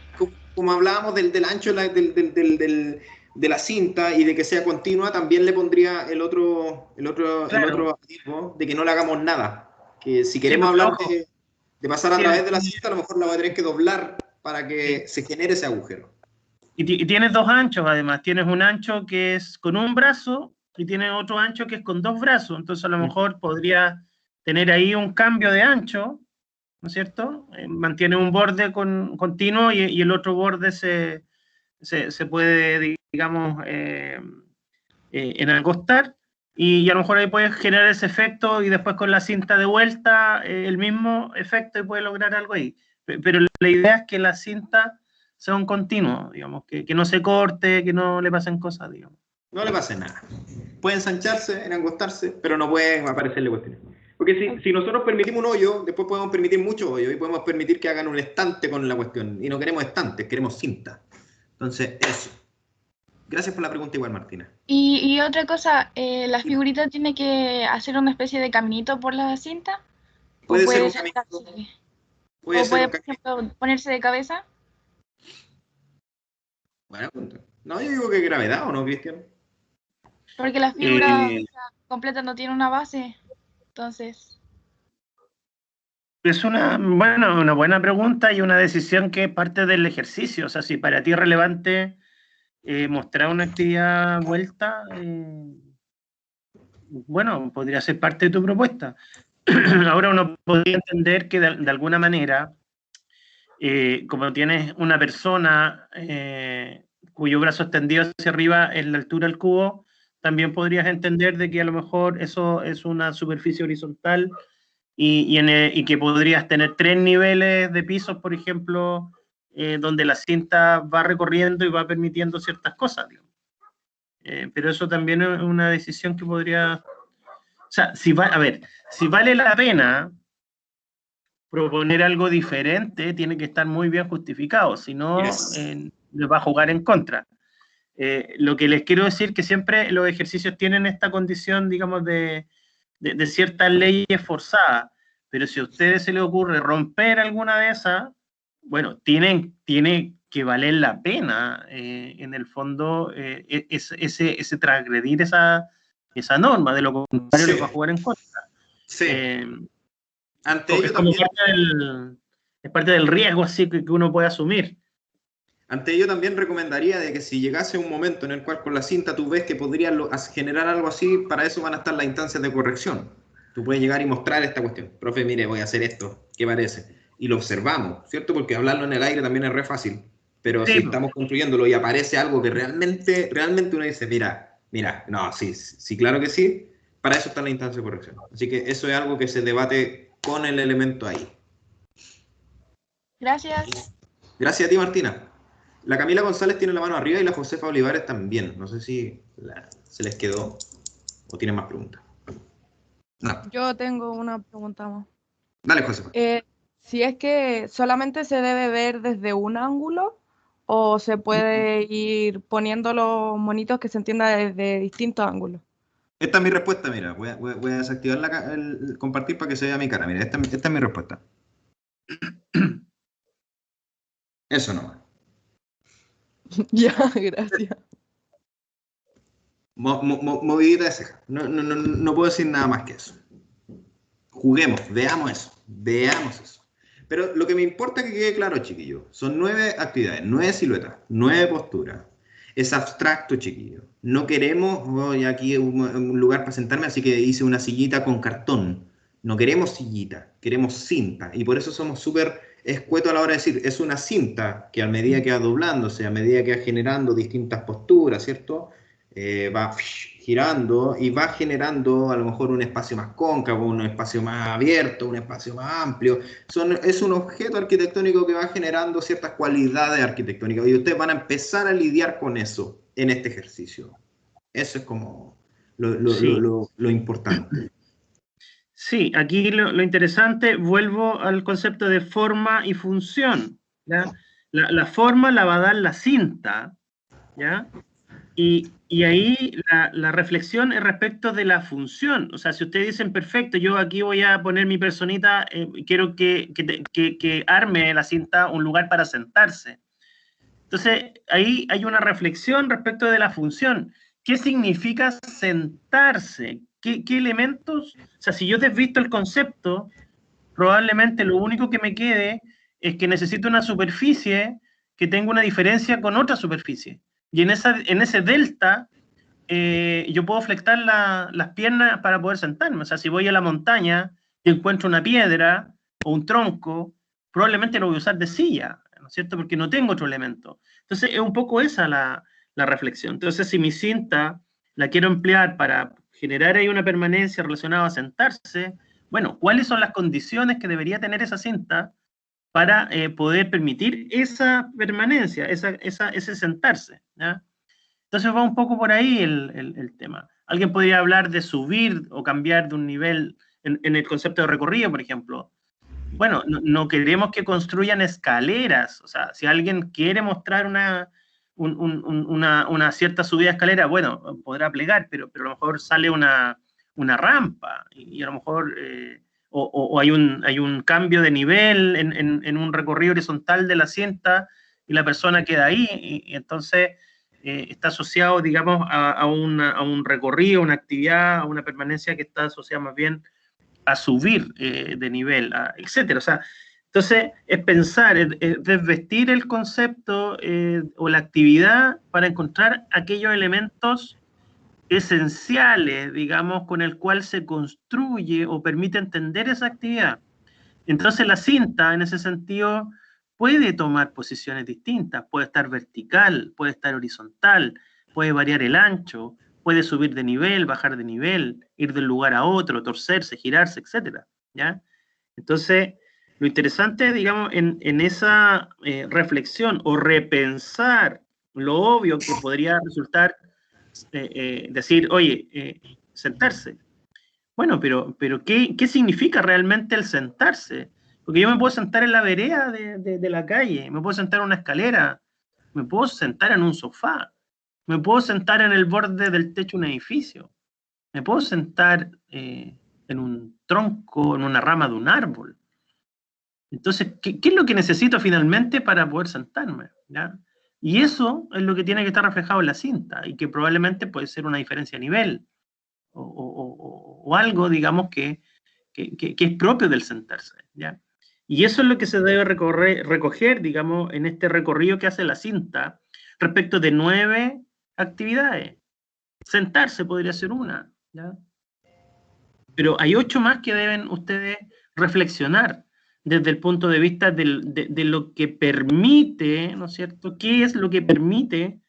Como hablábamos del ancho de la cinta y de que sea continua, también le pondría el otro tipo de que no le hagamos nada. Que si queremos hablar de pasar a través de la cinta, a lo mejor la voy a tener que doblar para que se genere ese agujero. Y tienes 2 anchos, además. Tienes un ancho que es con un brazo y tienes otro ancho que es con 2 brazos. Entonces, a lo mejor podría tener ahí un cambio de ancho ¿no es cierto? Mantiene un borde continuo y el otro borde se puede, digamos, enangostar, y a lo mejor ahí puedes generar ese efecto y después con la cinta de vuelta el mismo efecto y puedes lograr algo ahí. Pero la idea es que la cinta sea un continuo, digamos, que no se corte, que no le pasen cosas, digamos. No le pase nada. Puede ensancharse, enangostarse, pero no pueden aparecerle cuestiones. Porque si nosotros permitimos un hoyo, después podemos permitir muchos hoyos y podemos permitir que hagan un estante con la cuestión. Y no queremos estantes, queremos cinta. Entonces, eso. Gracias por la pregunta igual, Martina. Y otra cosa, ¿la figurita tiene que hacer una especie de caminito por la cinta? Puede ¿O ser puede un sentarse? caminito. ¿O puede, por ejemplo, ponerse de cabeza? Buena pregunta. No, yo digo que gravedad, ¿o no, Cristian? Porque la figura completa no tiene una base, entonces... Es una buena pregunta y una decisión que es parte del ejercicio. O sea, si para ti es relevante mostrar una actividad vuelta, bueno, podría ser parte de tu propuesta. Ahora uno podría entender que de alguna manera, como tienes una persona cuyo brazo extendido hacia arriba es la altura del cubo, también podrías entender de que a lo mejor eso es una superficie horizontal y que podrías tener 3 niveles de pisos, por ejemplo, donde la cinta va recorriendo y va permitiendo ciertas cosas, digamos. Pero eso también es una decisión que podría... O sea, si vale la pena proponer algo diferente, tiene que estar muy bien justificado, si no, les va a jugar en contra. Lo que les quiero decir que siempre los ejercicios tienen esta condición, digamos, de ciertas leyes forzadas, pero si a ustedes se les ocurre romper alguna de esas, bueno, tiene que valer la pena, en el fondo, ese transgredir esa norma, de lo contrario les va a jugar en contra. Sí. Ante ello también... es parte del riesgo así que uno puede asumir. Ante ello también recomendaría de que si llegase un momento en el cual con la cinta tú ves que podrías generar algo así, para eso van a estar las instancias de corrección. Tú puedes llegar y mostrar esta cuestión. Profe, mire, voy a hacer esto. ¿Qué parece? Y lo observamos, ¿cierto? Porque hablarlo en el aire también es re fácil. Pero si estamos construyéndolo y aparece algo que realmente uno dice, mira, no, sí, claro que sí. Para eso está la instancia de corrección. Así que eso es algo que se debate con el elemento ahí. Gracias. Gracias a ti, Martina. La Camila González tiene la mano arriba y la Josefa Olivares también. No sé si se les quedó o tienen más preguntas. No. Yo tengo una pregunta más. Dale, Josefa. Si es que solamente se debe ver desde un ángulo o se puede ir poniendo los monitos que se entienda desde distintos ángulos. Esta es mi respuesta, mira. Voy a desactivar el compartir para que se vea mi cara. Mira, esta es mi respuesta. Eso nomás. Ya, gracias. Movidita de ceja. No puedo decir nada más que eso. Juguemos, veamos eso. Pero lo que me importa es que quede claro, chiquillos, son 9 actividades, 9 siluetas, 9 posturas. Es abstracto, chiquillos. No queremos, aquí un lugar para sentarme, así que hice una sillita con cartón. No queremos sillita, queremos cinta. Y por eso somos súper escuetos a la hora de decir, es una cinta que a medida que va doblándose, a medida que va generando distintas posturas, ¿cierto? Va girando y va generando a lo mejor un espacio más cóncavo, un espacio más abierto, un espacio más amplio. Es un objeto arquitectónico que va generando ciertas cualidades arquitectónicas y ustedes van a empezar a lidiar con eso en este ejercicio. Eso es como lo importante. Sí, aquí lo interesante, vuelvo al concepto de forma y función, ¿ya? La forma la va a dar la cinta, ¿ya? Y ahí la reflexión es respecto de la función. O sea, si ustedes dicen, perfecto, yo aquí voy a poner mi personita, quiero que arme la cinta un lugar para sentarse. Entonces, ahí hay una reflexión respecto de la función. ¿Qué significa sentarse? ¿Qué elementos? O sea, si yo desvisto el concepto, probablemente lo único que me quede es que necesito una superficie que tenga una diferencia con otra superficie. Y en ese delta, yo puedo flectar las piernas para poder sentarme. O sea, si voy a la montaña y encuentro una piedra, o un tronco, probablemente lo voy a usar de silla, ¿no es cierto? Porque no tengo otro elemento. Entonces, es un poco esa la reflexión. Entonces, si mi cinta la quiero emplear para generar ahí una permanencia relacionada a sentarse, bueno, ¿cuáles son las condiciones que debería tener esa cinta para poder permitir esa permanencia, ese sentarse? ¿Ya? Entonces va un poco por ahí el tema. Alguien podría hablar de subir o cambiar de un nivel en el concepto de recorrido, por ejemplo. Bueno, no queremos que construyan escaleras. O sea, si alguien quiere mostrar una cierta subida de escalera, bueno, podrá plegar, pero a lo mejor sale una rampa y a lo mejor o hay un cambio de nivel en un recorrido horizontal de la cinta y la persona queda ahí, y entonces está asociado, digamos, a un recorrido, una actividad, a una permanencia que está asociada más bien a subir de nivel, etcétera. O sea, entonces es pensar, es desvestir el concepto o la actividad para encontrar aquellos elementos esenciales, digamos, con el cual se construye o permite entender esa actividad. Entonces la cinta, en ese sentido, puede tomar posiciones distintas, puede estar vertical, puede estar horizontal, puede variar el ancho, puede subir de nivel, bajar de nivel, ir de un lugar a otro, torcerse, girarse, etc. ¿Ya? Entonces, lo interesante, digamos, en esa reflexión o repensar lo obvio que podría resultar decir, oye, sentarse. Bueno, pero ¿qué significa realmente el sentarse? Porque yo me puedo sentar en la vereda de la calle, me puedo sentar en una escalera, me puedo sentar en un sofá, me puedo sentar en el borde del techo de un edificio, me puedo sentar en un tronco, en una rama de un árbol. Entonces, ¿qué es lo que necesito finalmente para poder sentarme? ¿Ya? Y eso es lo que tiene que estar reflejado en la cinta, y que probablemente puede ser una diferencia de nivel, o algo, digamos, que es propio del sentarse, ¿ya? Y eso es lo que se debe recoger, digamos, en este recorrido que hace la cinta respecto de 9 actividades. Sentarse podría ser una, ¿ya? Pero hay 8 más que deben ustedes reflexionar desde el punto de vista de lo que permite, ¿no es cierto? ¿Qué es lo que permite,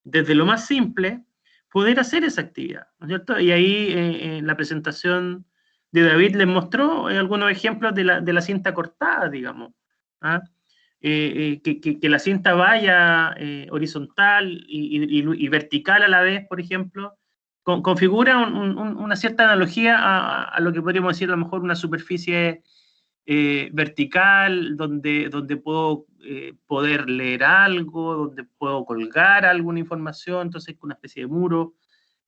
desde lo más simple, poder hacer esa actividad, ¿no es cierto? Y ahí en la presentación de David les mostró algunos ejemplos de la cinta cortada, digamos. ¿Ah? Que la cinta vaya horizontal y vertical a la vez, por ejemplo, configura una cierta analogía a lo que podríamos decir a lo mejor una superficie vertical, donde puedo poder leer algo, donde puedo colgar alguna información, entonces con una especie de muro,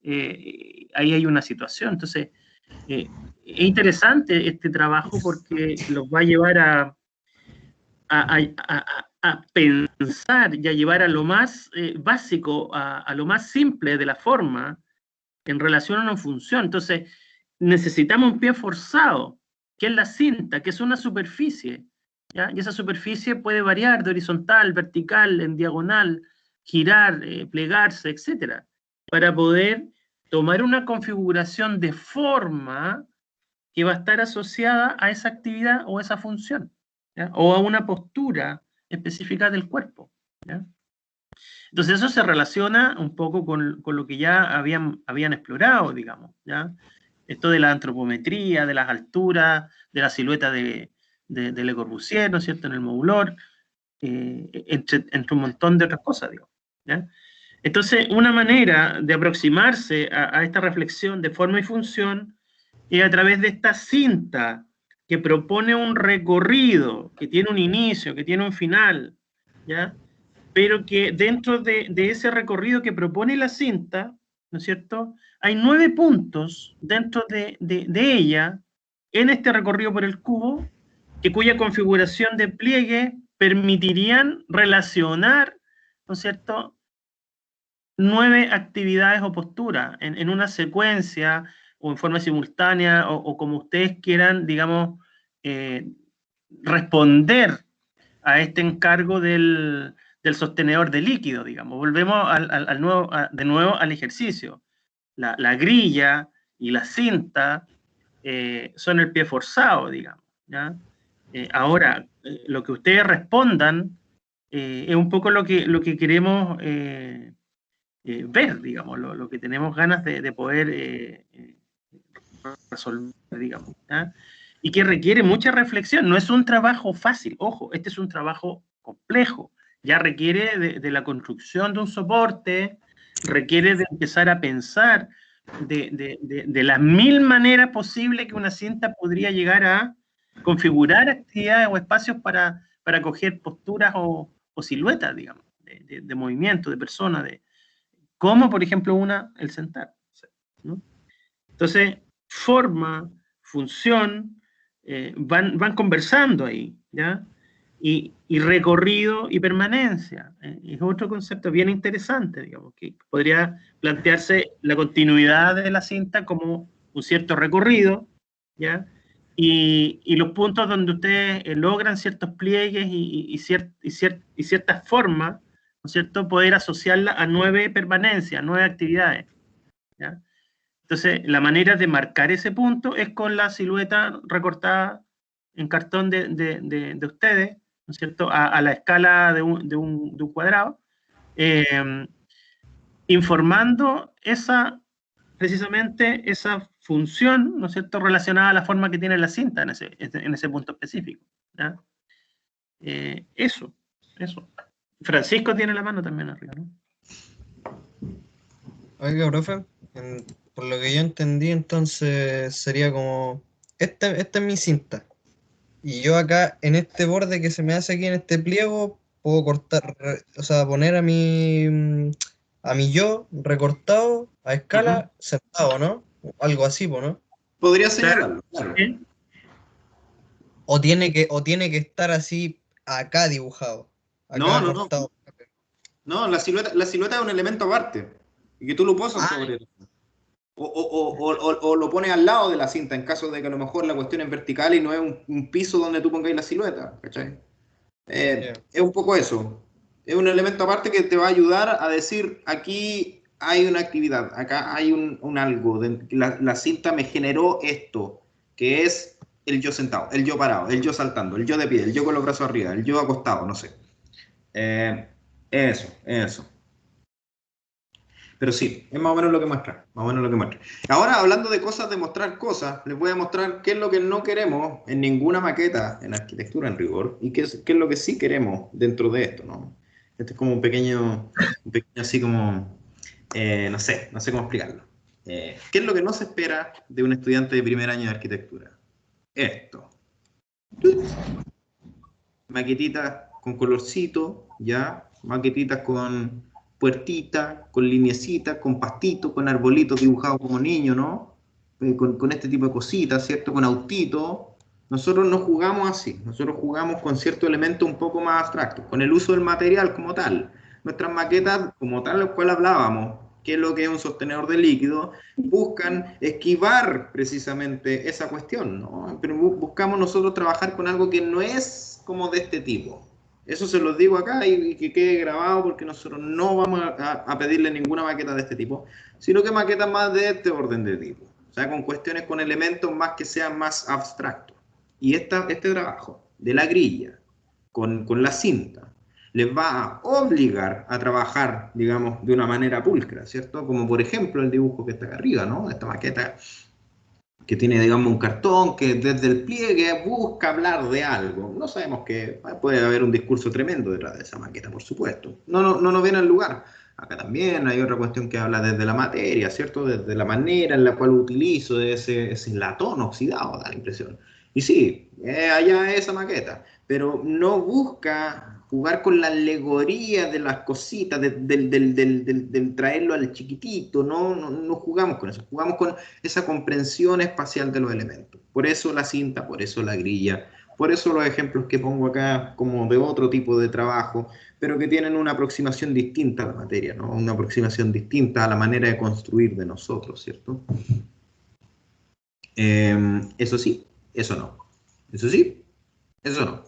ahí hay una situación. Entonces, es interesante este trabajo porque los va a llevar a pensar y a llevar a lo más básico, a lo más simple de la forma en relación a una función. Entonces, necesitamos un pie forzado, que es la cinta, que es una superficie, ¿ya? Y esa superficie puede variar de horizontal, vertical, en diagonal, girar, plegarse, etc., para poder tomar una configuración de forma que va a estar asociada a esa actividad o esa función, ¿ya? O a una postura específica del cuerpo, ¿ya? Entonces eso se relaciona un poco con lo que ya habían explorado, digamos, ¿ya? Esto de la antropometría, de las alturas, de la silueta de Le Corbusier, ¿no es cierto?, en el Moulur, entre un montón de otras cosas, digamos, ¿ya? Entonces, una manera de aproximarse a esta reflexión de forma y función es a través de esta cinta que propone un recorrido, que tiene un inicio, que tiene un final, ¿ya? Pero que dentro de ese recorrido que propone la cinta, ¿no es cierto?, hay 9 puntos dentro de ella, en este recorrido por el cubo, cuya configuración de pliegue permitirían relacionar, ¿no es cierto?, 9 actividades o posturas en una secuencia o en forma simultánea o como ustedes quieran, digamos, responder a este encargo del sostenedor de líquido, digamos. Volvemos de nuevo al ejercicio. La grilla y la cinta son el pie forzado, digamos, ¿ya? Ahora, lo que ustedes respondan es un poco lo que queremos ver, digamos, lo que tenemos ganas de poder resolver, digamos, ¿ya? Y que requiere mucha reflexión. No es un trabajo fácil, ojo, este es un trabajo complejo, ya requiere de la construcción de un soporte, requiere de empezar a pensar de las 1000 maneras posibles que una cinta podría llegar a configurar actividades o espacios para coger posturas o siluetas, digamos, de movimiento, de persona, como por ejemplo el sentar, ¿no? Entonces, forma, función, van conversando ahí, ¿ya? Y recorrido y permanencia. Es otro concepto bien interesante, digamos, que podría plantearse la continuidad de la cinta como un cierto recorrido, ¿ya? Y los puntos donde ustedes logran ciertos pliegues y ciertas formas, ¿no es cierto?, poder asociarla a 9 permanencias, 9 actividades, ¿ya? Entonces, la manera de marcar ese punto es con la silueta recortada en cartón de ustedes, ¿no es cierto?, a la escala de un cuadrado, informando precisamente esa función, ¿no es cierto?, relacionada a la forma que tiene la cinta en ese punto específico, ¿ya? Eso. Francisco tiene la mano también arriba, ¿no? Oiga, profe, por lo que yo entendí, entonces sería como, esta es mi cinta, y yo acá, en este borde que se me hace aquí en este pliego, puedo cortar, o sea, poner a mi yo recortado a escala sentado, ¿no? Algo así, ¿no? Podría señalarlo, claro. O tiene que estar así acá dibujado. Acá cortado. No, la silueta es un elemento aparte. Y que tú lo posas sobre él. O lo pones al lado de la cinta en caso de que a lo mejor la cuestión es vertical y no es un piso donde tú pongáis la silueta, ¿cachai? Es un poco eso. Es un elemento aparte que te va a ayudar a decir, aquí hay una actividad, acá hay un algo. La cinta me generó esto, que es el yo sentado, el yo parado, el yo saltando, el yo de pie, el yo con los brazos arriba, el yo acostado, no sé. Eso. Pero sí, es más o menos lo que muestra. Ahora, hablando de cosas, de mostrar cosas, les voy a mostrar qué es lo que no queremos en ninguna maqueta en arquitectura en rigor y qué es lo que sí queremos dentro de esto, ¿no? Este es como un pequeño así como, no sé cómo explicarlo. ¿Qué es lo que no se espera de un estudiante de primer año de arquitectura? Esto. Maquetitas con colorcito, ¿ya? Maquetitas con puertitas, con lineecitas, con pastitos, con arbolitos dibujados como niños, ¿no? Con este tipo de cositas, ¿cierto? Con autitos. Nosotros no jugamos así, nosotros jugamos con ciertos elementos un poco más abstractos, con el uso del material como tal. Nuestras maquetas, como tal, las cuales hablábamos, que es lo que es un sostenedor de líquido, buscan esquivar precisamente esa cuestión, ¿no? Pero buscamos nosotros trabajar con algo que no es como de este tipo. Eso se los digo acá y que quede grabado porque nosotros no vamos a pedirle ninguna maqueta de este tipo, sino que maquetas más de este orden de tipo. O sea, con cuestiones, con elementos más que sean más abstractos. Y este trabajo de la grilla con la cinta les va a obligar a trabajar, digamos, de una manera pulcra, ¿cierto? Como por ejemplo el dibujo que está acá arriba, ¿no? Esta maqueta que tiene, digamos, un cartón que desde el pliegue busca hablar de algo. No sabemos que puede haber un discurso tremendo detrás de esa maqueta, por supuesto. No nos viene al lugar. Acá también hay otra cuestión que habla desde la materia, ¿cierto? Desde la manera en la cual utilizo ese latón oxidado, da la impresión. Y sí, allá esa maqueta, pero no busca jugar con la alegoría de las cositas, del traerlo al chiquitito, no jugamos con eso, jugamos con esa comprensión espacial de los elementos. Por eso la cinta, por eso la grilla, por eso los ejemplos que pongo acá como de otro tipo de trabajo, pero que tienen una aproximación distinta a la materia, ¿no? Una aproximación distinta a la manera de construir de nosotros, ¿cierto? Eso sí, eso no. Eso sí, eso no.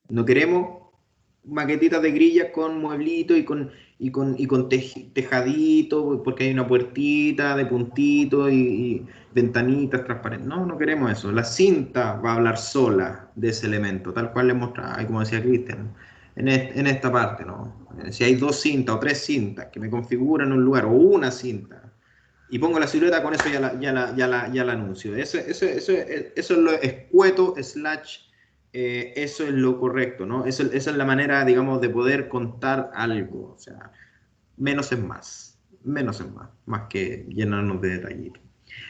No queremos maquetitas de grillas con mueblito y con tejadito, porque hay una puertita de puntito y ventanitas transparentes. No, no queremos eso. La cinta va a hablar sola de ese elemento, tal cual les mostraba, como decía Cristian, en esta parte, ¿no? Si hay 2 cintas o 3 cintas que me configuran un lugar, o una cinta, y pongo la silueta, con eso ya la anuncio. Eso es lo escueto, eso es lo correcto, ¿no? Esa es la manera, digamos, de poder contar algo. O sea, menos es más que llenarnos de detallitos.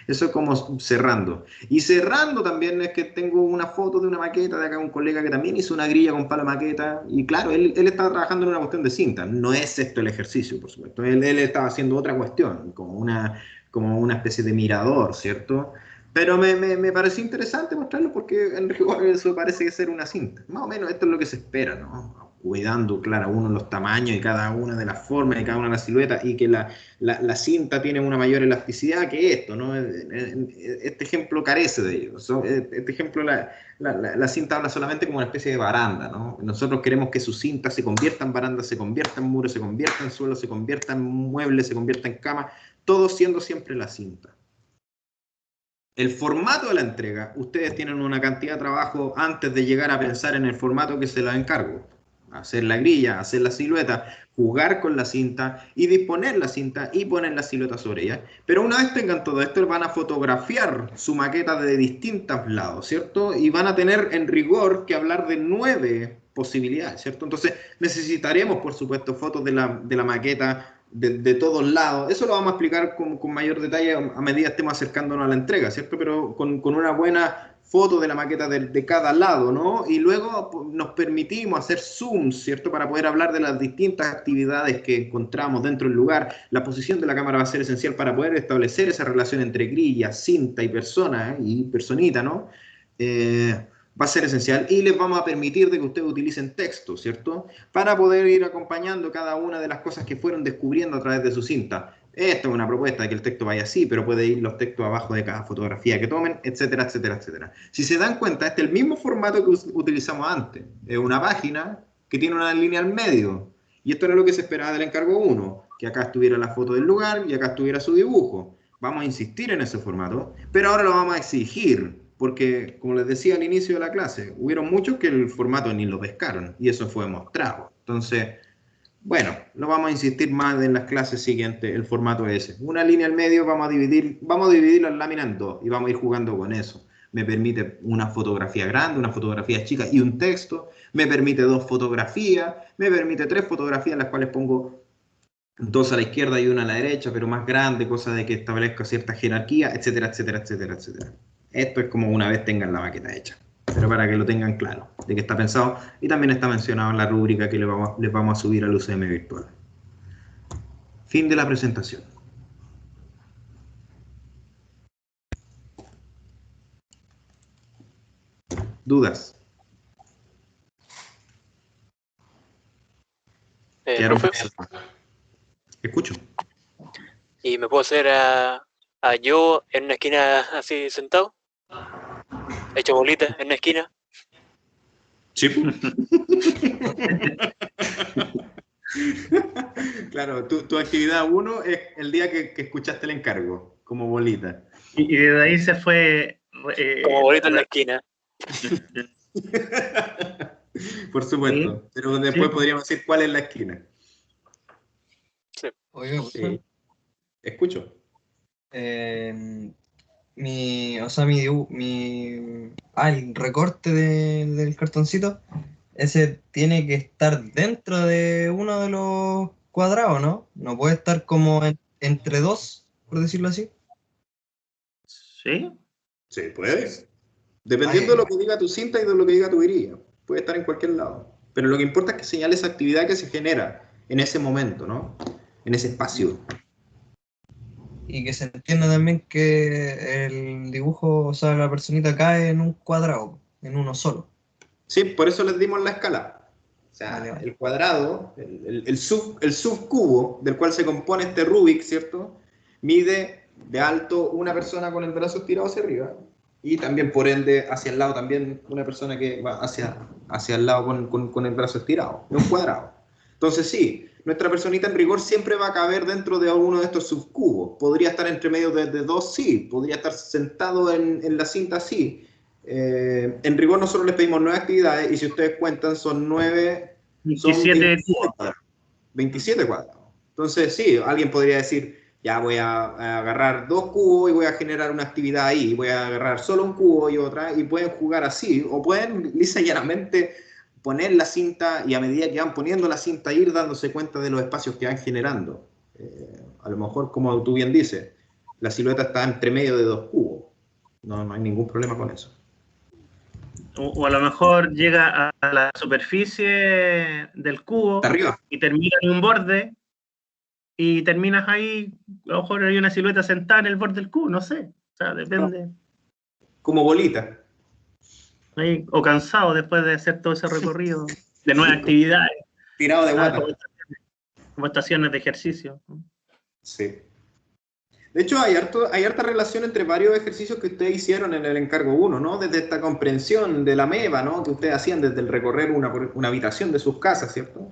Eso es como cerrando. Y cerrando también es que tengo una foto de una maqueta de acá, un colega que también hizo una grilla con palo maqueta, y claro, él estaba trabajando en una cuestión de cinta. No es esto el ejercicio, por supuesto. Él estaba haciendo otra cuestión, como una especie de mirador, ¿cierto? Pero me pareció interesante mostrarlo porque en rigor eso parece ser una cinta. Más o menos esto es lo que se espera, ¿no? Cuidando, claro, uno los tamaños y cada una de las formas y cada una de las siluetas, y que la cinta tiene una mayor elasticidad que esto, ¿no? Este ejemplo carece de ello. Este ejemplo, la cinta habla solamente como una especie de baranda, ¿no? Nosotros queremos que su cinta se convierta en baranda, se convierta en muro, se convierta en suelo, se convierta en mueble, se convierta en cama, todo siendo siempre la cinta. El formato de la entrega, ustedes tienen una cantidad de trabajo antes de llegar a pensar en el formato que se la encargo. Hacer la grilla, hacer la silueta, jugar con la cinta y disponer la cinta y poner la silueta sobre ella. Pero una vez tengan todo esto, van a fotografiar su maqueta de distintos lados, ¿cierto? Y van a tener en rigor que hablar de 9 posibilidades, ¿cierto? Entonces necesitaremos, por supuesto, fotos de la maqueta de todos lados. Eso lo vamos a explicar con mayor detalle a medida que estemos acercándonos a la entrega, ¿cierto? Pero con una buena foto de la maqueta de cada lado, ¿no? Y luego nos permitimos hacer zooms, ¿cierto? Para poder hablar de las distintas actividades que encontramos dentro del lugar. La posición de la cámara va a ser esencial para poder establecer esa relación entre grilla, cinta y persona, y personita, ¿no? Va a ser esencial, y les vamos a permitir de que ustedes utilicen texto, ¿cierto? Para poder ir acompañando cada una de las cosas que fueron descubriendo a través de su cinta. Esta es una propuesta de que el texto vaya así, pero puede ir los textos abajo de cada fotografía que tomen, etcétera, etcétera, etcétera. Si se dan cuenta, este es el mismo formato que utilizamos antes. Es una página que tiene una línea al medio. Y esto era lo que se esperaba del encargo 1, que acá estuviera la foto del lugar y acá estuviera su dibujo. Vamos a insistir en ese formato, pero ahora lo vamos a exigir, porque, como les decía al inicio de la clase, hubieron muchos que el formato ni lo pescaron, y eso fue mostrado. Entonces, bueno, lo vamos a insistir más en las clases siguientes, el formato ese. Una línea al medio, vamos a dividir las láminas en 2, y vamos a ir jugando con eso. Me permite una fotografía grande, una fotografía chica y un texto. Me permite 2 fotografías, me permite 3 fotografías, en las cuales pongo 2 a la izquierda y 1 a la derecha, pero más grande, cosa de que establezca cierta jerarquía, etcétera, etcétera, etcétera, etcétera. Esto es como una vez tengan la maqueta hecha, pero para que lo tengan claro, de que está pensado, y también está mencionado en la rúbrica que les vamos a subir al UCM virtual. Fin de la presentación. ¿Dudas? Profe, escucho. ¿Y me puedo hacer a yo en una esquina así sentado? Hecho bolita en una esquina. Sí. Claro, tu actividad 1 es el día que escuchaste el encargo, como bolita. Y desde ahí se fue... como bolita en la esquina. Por supuesto, sí. Pero después podríamos decir cuál es la esquina. Sí. Oiga, sí. Escucho. El recorte del cartoncito, ese tiene que estar dentro de uno de los cuadrados, ¿no? No puede estar como entre 2, por decirlo así. ¿Sí? Sí, puedes. Dependiendo de lo que diga tu cinta y de lo que diga tu grilla. Puede estar en cualquier lado. Pero lo que importa es que señale esa actividad que se genera en ese momento, ¿no? En ese espacio. Y que se entienda también que el dibujo, o sea, la personita cae en un cuadrado, en uno solo. Sí, por eso les dimos la escala. O sea, el cuadrado, el subcubo del cual se compone este Rubik, ¿cierto? Mide de alto una persona con el brazo estirado hacia arriba Y también, por ende, hacia el lado también una persona que va hacia el lado con el brazo estirado, es un cuadrado. Entonces sí, nuestra personita en rigor siempre va a caber dentro de uno de estos subcubos. Podría estar entre medio de dos, sí. Podría estar sentado en la cinta, sí. En rigor nosotros les pedimos 9 actividades y si ustedes cuentan son 9... 27 cuadrados. Entonces sí, alguien podría decir, ya voy a agarrar 2 cubos y voy a generar una actividad ahí. Voy a agarrar solo un cubo y otra y pueden jugar así. O pueden lisa y llanamente poner la cinta y a medida que van poniendo la cinta ir dándose cuenta de los espacios que van generando. A lo mejor, como tú bien dices, la silueta está entre medio de 2 cubos. No hay ningún problema con eso. O a lo mejor llega a la superficie del cubo arriba y termina en un borde y terminas ahí, a lo mejor hay una silueta sentada en el borde del cubo, no sé. O sea, depende. Como bolita. Ahí, o cansado después de hacer todo ese recorrido de nuevas actividades. Tirado de guata. Como estaciones de ejercicio. Sí. De hecho, hay harta relación entre varios ejercicios que ustedes hicieron en el encargo 1, ¿no? Desde esta comprensión de la MEVA, ¿no? Que ustedes hacían desde el recorrer una habitación de sus casas, ¿cierto?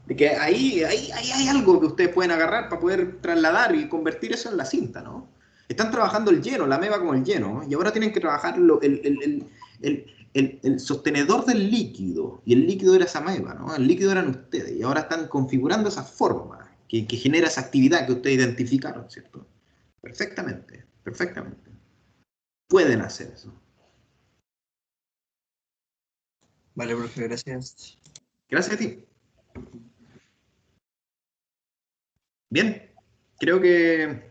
De que ahí hay algo que ustedes pueden agarrar para poder trasladar y convertir eso en la cinta, ¿no? Están trabajando el lleno, la MEVA como el lleno, ¿no? Y ahora tienen que trabajar el sostenedor del líquido, y el líquido era esa MEVA, ¿no? El líquido eran ustedes, y ahora están configurando esa forma que genera esa actividad que ustedes identificaron, ¿cierto? Perfectamente, perfectamente. Pueden hacer eso. Vale, profe, gracias. Gracias a ti. Bien, creo que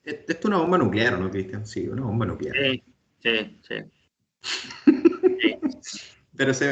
esto es una bomba nuclear, ¿no, Cristian? Sí, una bomba nuclear. Sí. Pero se